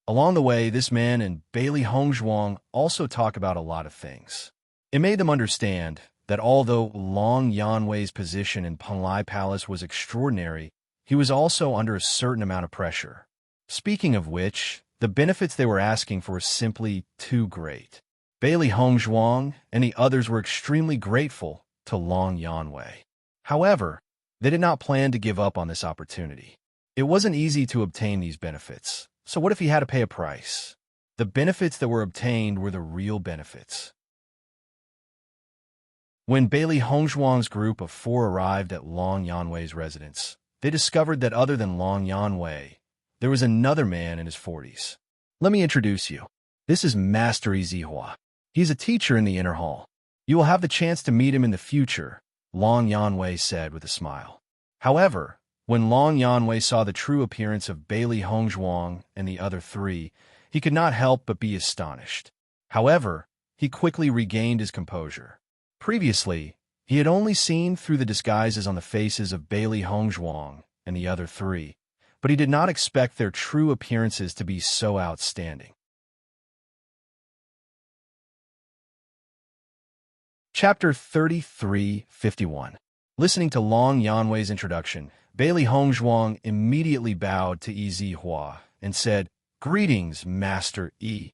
Speaker 1: Along the way, this man and Bailey Hongzhuang also talk about a lot of things. It made them understand that although Long Yanwei's position in Penglai Palace was extraordinary, he was also under a certain amount of pressure. Speaking of which, the benefits they were asking for were simply too great. Bailey Hongzhuang and the others were extremely grateful to Long Yanwei. However, they did not plan to give up on this opportunity. It wasn't easy to obtain these benefits, so what if he had to pay a price? The benefits that were obtained were the real benefits. When Bailey Hongzhuang's group of 4 arrived at Long Yanwei's residence, they discovered that other than Long Yanwei, there was another man in his 40s. "Let me introduce you. This is Master Zihua. He's a teacher in the inner hall. You will have the chance to meet him in the future," Long Yanwei said with a smile. However, when Long Yanwei saw the true appearance of Bailey Hongzhuang and the other 3, he could not help but be astonished. However, he quickly regained his composure. Previously, he had only seen through the disguises on the faces of Bailey Hongzhuang and the other 3, but he did not expect their true appearances to be so outstanding. Chapter 3351. Listening to Long Yanwei's introduction, Bailey Hongzhuang immediately bowed to Zihua and said, "Greetings, Master Yi."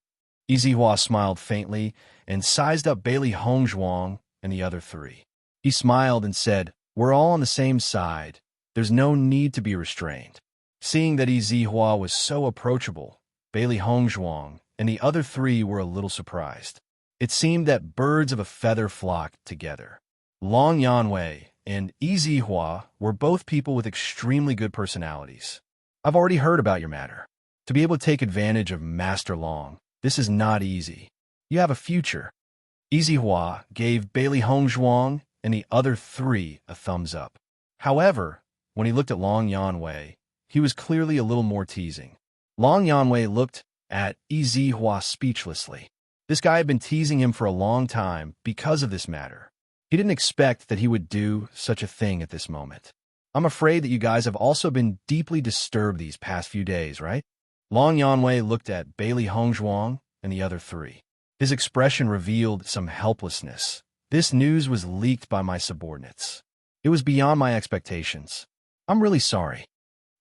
Speaker 1: Zihua smiled faintly and sized up Bailey Hongzhuang and the other 3. He smiled and said, "We're all on the same side. There's no need to be restrained." Seeing that Zihua was so approachable, Bailey Hongzhuang and the other 3 were a little surprised. It seemed that birds of a feather flocked together. Long Yanwei and Zihua were both people with extremely good personalities. "I've already heard about your matter. To be able to take advantage of Master Long, this is not easy. You have a future." Zihua gave Bailey Hongzhuang and the other 3 a thumbs up. However, when he looked at Long Yanwei, he was clearly a little more teasing. Long Yanwei looked at Zihua speechlessly. This guy had been teasing him for a long time because of this matter. He didn't expect that he would do such a thing at this moment. I'm afraid that you guys have also been deeply disturbed these past few days, right? Long Yanwei looked at Bailey Hongzhuang and the other three. His expression revealed some helplessness. This news was leaked by my subordinates. It was beyond my expectations. I'm really sorry.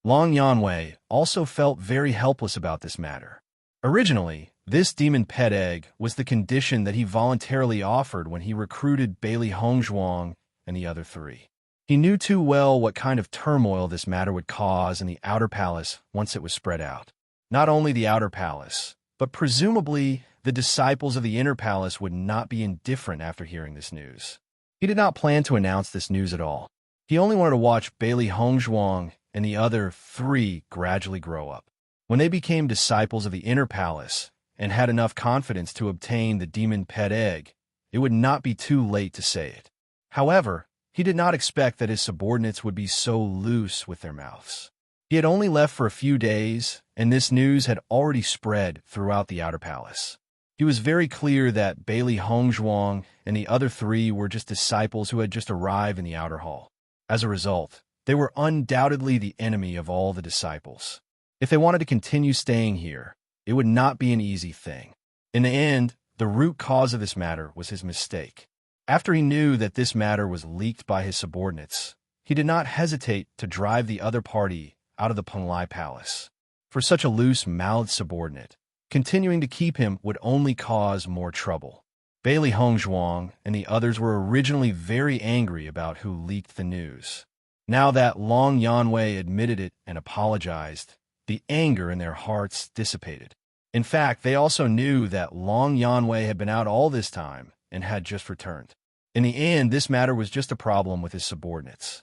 Speaker 1: Long Yanwei also felt very helpless about this matter. Originally, this demon pet egg was the condition that he voluntarily offered when he recruited Bailey Hongzhuang and the other three. He knew too well what kind of turmoil this matter would cause in the outer palace once it was spread out. Not only the outer palace, but presumably the disciples of the inner palace would not be indifferent after hearing this news. He did not plan to announce this news at all. He only wanted to watch Bailey Hongzhuang and the other three gradually grow up. When they became disciples of the inner palace and had enough confidence to obtain the demon pet egg, it would not be too late to say it. However, he did not expect that his subordinates would be so loose with their mouths. He had only left for a few days, and this news had already spread throughout the outer palace. He was very clear that Bailey Hongzhuang and the other three were just disciples who had just arrived in the outer hall. As a result, they were undoubtedly the enemy of all the disciples. If they wanted to continue staying here, it would not be an easy thing. In the end, the root cause of this matter was his mistake. After he knew that this matter was leaked by his subordinates, he did not hesitate to drive the other party out of the Penglai Palace. For such a loose-mouthed subordinate, continuing to keep him would only cause more trouble. Bailey Hongzhuang and the others were originally very angry about who leaked the news. Now that Long Yanwei admitted it and apologized, the anger in their hearts dissipated. In fact, they also knew that Long Yanwei had been out all this time and had just returned. In the end, this matter was just a problem with his subordinates.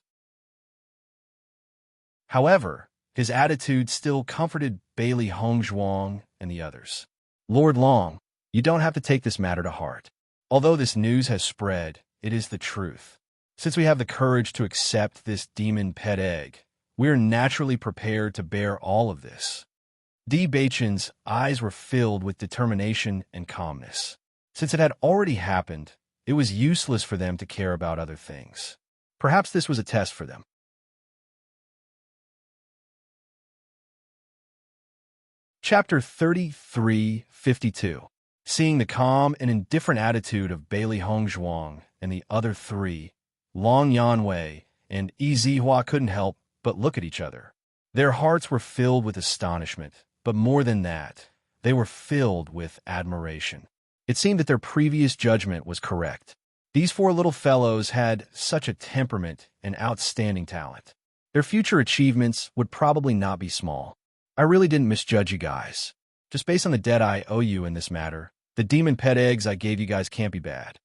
Speaker 1: However, his attitude still comforted Bailey Hongzhuang and the others. Lord Long, you don't have to take this matter to heart. Although this news has spread, it is the truth. Since we have the courage to accept this demon pet egg, we are naturally prepared to bear all of this. Bewitching's eyes were filled with determination and calmness. Since it had already happened, it was useless for them to care about other things. Perhaps this was a test for them. Chapter 33:52. Seeing the calm and indifferent attitude of Bailey Hongzhuang and the other three, Long Yanwei and Zihua couldn't help but look at each other. Their hearts were filled with astonishment, but more than that, they were filled with admiration. It seemed that their previous judgment was correct. These four little fellows had such a temperament and outstanding talent. Their future achievements would probably not be small. I really didn't misjudge you guys. Just based on the debt I owe you in this matter, the demon pet eggs I gave you guys can't be bad.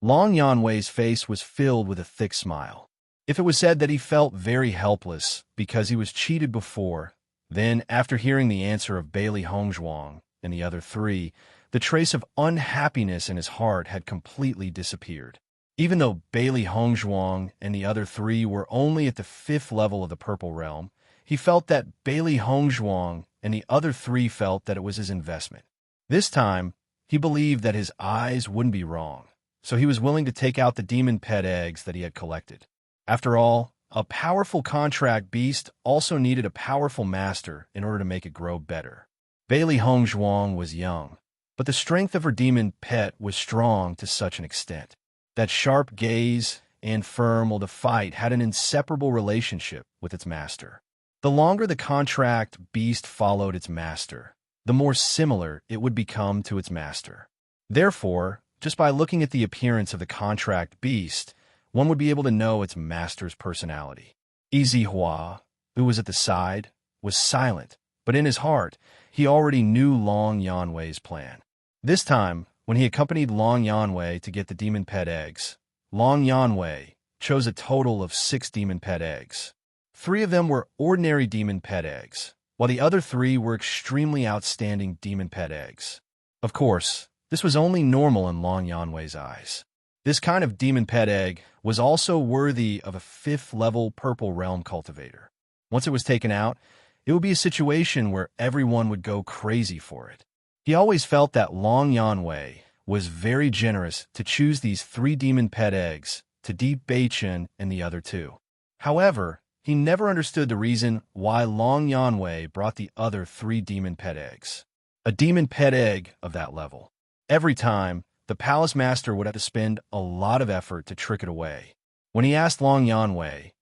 Speaker 1: Long Yanwei's face was filled with a thick smile. If it was said that he felt very helpless because he was cheated before, then, after hearing the answer of Bailey Hongzhuang and the other three, the trace of unhappiness in his heart had completely disappeared. Even though Bailey Hongzhuang and the other three were only at the 5th level of the Purple Realm, he felt that Bailey Hongzhuang and the other three felt that it was his investment. This time, he believed that his eyes wouldn't be wrong, so he was willing to take out the demon pet eggs that he had collected. After all, a powerful contract beast also needed a powerful master in order to make it grow better. Bailey Hongzhuang was young, but the strength of her demon pet was strong to such an extent. That sharp gaze and firm will to fight had an inseparable relationship with its master. The longer the contract beast followed its master, the more similar it would become to its master. Therefore, just by looking at the appearance of the contract beast, one would be able to know its master's personality. Zihua, who was at the side, was silent, but in his heart, he already knew Long Yanwei's plan. This time, when he accompanied Long Yanwei to get the demon pet eggs, Long Yanwei chose a total of 6 demon pet eggs. 3 of them were ordinary demon pet eggs, while the other 3 were extremely outstanding demon pet eggs. Of course, this was only normal in Long Yanwei's eyes. This kind of demon pet egg was also worthy of a 5th-level Purple Realm cultivator. Once it was taken out, it would be a situation where everyone would go crazy for it. He always felt that Long Yanwei was very generous to choose these 3 demon pet eggs to Bewitching and the other 2. However, he never understood the reason why Long Yanwei brought the other 3 demon pet eggs. A demon pet egg of that level. Every time, the palace master would have to spend a lot of effort to trick it away. When he asked Long Yanwei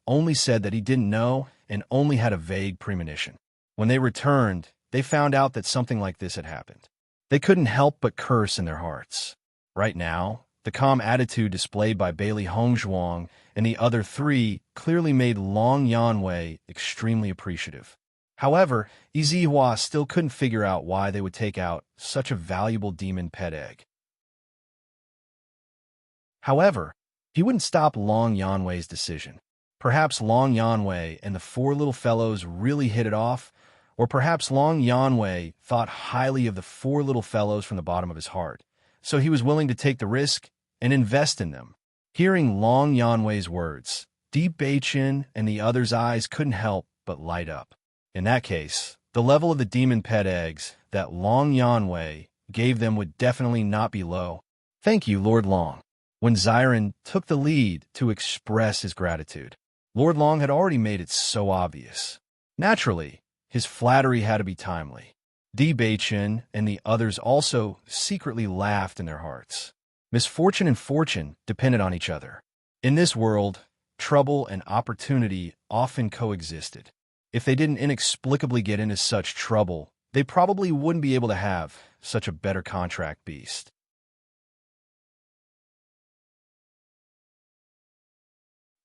Speaker 1: only said that he didn't know and only had a vague premonition. When they returned, they found out that something like this had happened. They couldn't help but curse in their hearts. Right now, the calm attitude displayed by Bailey Hongzhuang and the other 3 clearly made Long Yanwei extremely appreciative. However, Izihua still couldn't figure out why they would take out such a valuable demon pet egg. However, he wouldn't stop Long Yanwei's decision. Perhaps Long Yanwei and the 4 little fellows really hit it off, or perhaps Long Yanwei thought highly of the 4 little fellows from the bottom of his heart, so he was willing to take the risk and invest in them. Hearing Long Yanwei's words, Bewitching and the others' eyes couldn't help but light up. In that case, the level of the demon pet eggs that Long Yanwei gave them would definitely not be low. Thank you, Lord Long. When Xiren took the lead to express his gratitude, Lord Long had already made it so obvious. Naturally, his flattery had to be timely. Bewitching and the others also secretly laughed in their hearts. Misfortune and fortune depended on each other. In this world, trouble and opportunity often coexisted. If they didn't inexplicably get into such trouble, they probably wouldn't be able to have such a better contract beast.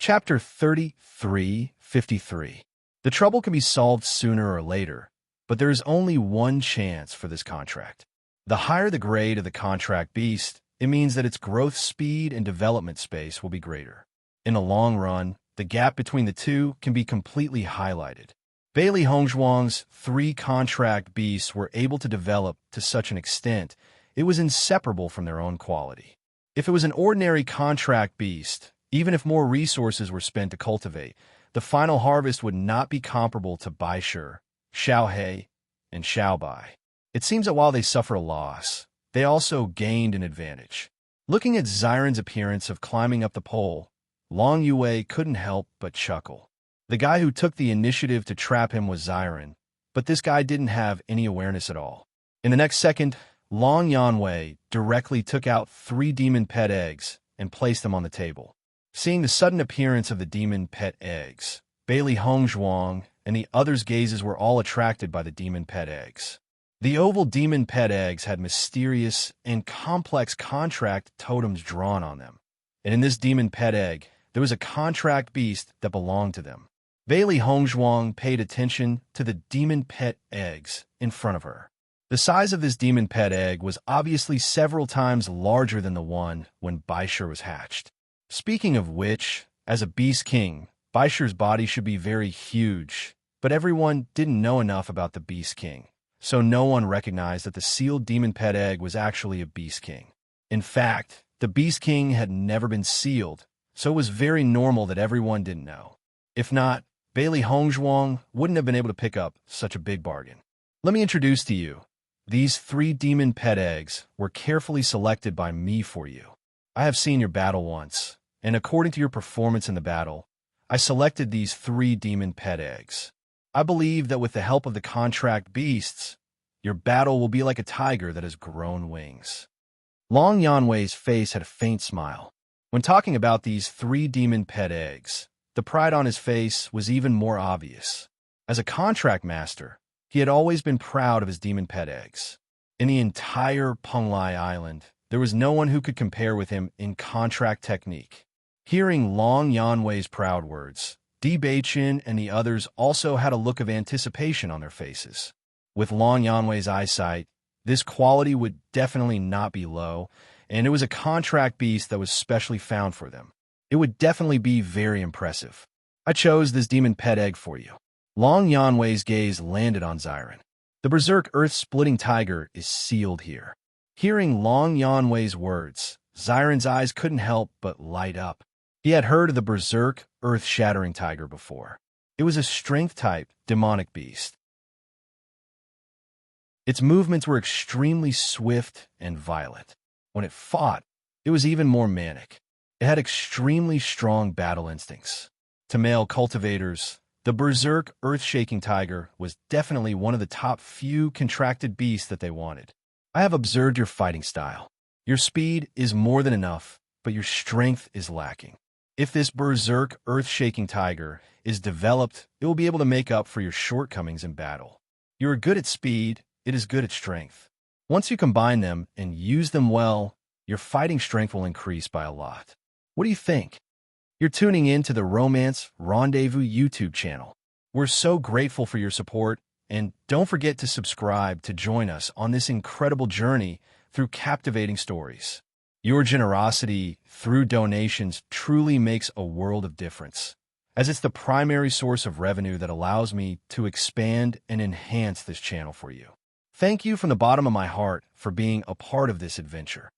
Speaker 1: Chapter 33:53. The trouble can be solved sooner or later, but there is only one chance for this contract. The higher the grade of the contract beast, it means that its growth speed and development space will be greater. In the long run, the gap between the two can be completely highlighted. Bailey Hongzhuang's 3 contract beasts were able to develop to such an extent, it was inseparable from their own quality. If it was an ordinary contract beast, even if more resources were spent to cultivate, the final harvest would not be comparable to Baishe, Xiaohe, and Xiaobai. It seems that while they suffer a loss, they also gained an advantage. Looking at Xiren's appearance of climbing up the pole, Long Yue couldn't help but chuckle. The guy who took the initiative to trap him was Xiren, but this guy didn't have any awareness at all. In the next second, Long Yanwei directly took out 3 demon pet eggs and placed them on the table. Seeing the sudden appearance of the demon pet eggs, Bailey Hongzhuang and the others' gazes were all attracted by the demon pet eggs. The oval demon pet eggs had mysterious and complex contract totems drawn on them, and in this demon pet egg, there was a contract beast that belonged to them. Bailey Hongzhuang paid attention to the demon pet eggs in front of her. The size of this demon pet egg was obviously several times larger than the one when Baishe was hatched. Speaking of which, as a beast king, Baishe's body should be very huge, but everyone didn't know enough about the beast king, so no one recognized that the sealed demon pet egg was actually a beast king. In fact, the beast king had never been sealed, so it was very normal that everyone didn't know. If not, Bailey Hongzhuang wouldn't have been able to pick up such a big bargain. Let me introduce to you. These 3 demon pet eggs were carefully selected by me for you. I have seen your battle once, and according to your performance in the battle, I selected these 3 demon pet eggs. I believe that with the help of the contract beasts, your battle will be like a tiger that has grown wings. Long Yanwei's face had a faint smile. When talking about these 3 demon pet eggs, the pride on his face was even more obvious. As a contract master, he had always been proud of his demon pet eggs. In the entire Penglai Island, there was no one who could compare with him in contract technique. Hearing Long Yanwei's proud words, Bewitching and the others also had a look of anticipation on their faces. With Long Yanwei's eyesight, this quality would definitely not be low, and it was a contract beast that was specially found for them. It would definitely be very impressive. I chose this demon pet egg for you. Long Yanwei's gaze landed on Xiren. The berserk earth-splitting tiger is sealed here. Hearing Long Yanwei's words, Xiren's eyes couldn't help but light up. He had heard of the berserk earth-shattering tiger before. It was a strength-type demonic beast. Its movements were extremely swift and violent. When it fought, it was even more manic. It had extremely strong battle instincts. To male cultivators, the berserk, earth-shaking tiger was definitely one of the top few contracted beasts that they wanted. I have observed your fighting style. Your speed is more than enough, but your strength is lacking. If this berserk, earth-shaking tiger is developed, it will be able to make up for your shortcomings in battle. You are good at speed, it is good at strength. Once you combine them and use them well, your fighting strength will increase by a lot. What do you think? You're tuning in to the Romance Rendezvous YouTube channel. We're so grateful for your support, and don't forget to subscribe to join us on this incredible journey through captivating stories. Your generosity through donations truly makes a world of difference, as it's the primary source of revenue that allows me to expand and enhance this channel for you. Thank you from the bottom of my heart for being a part of this adventure.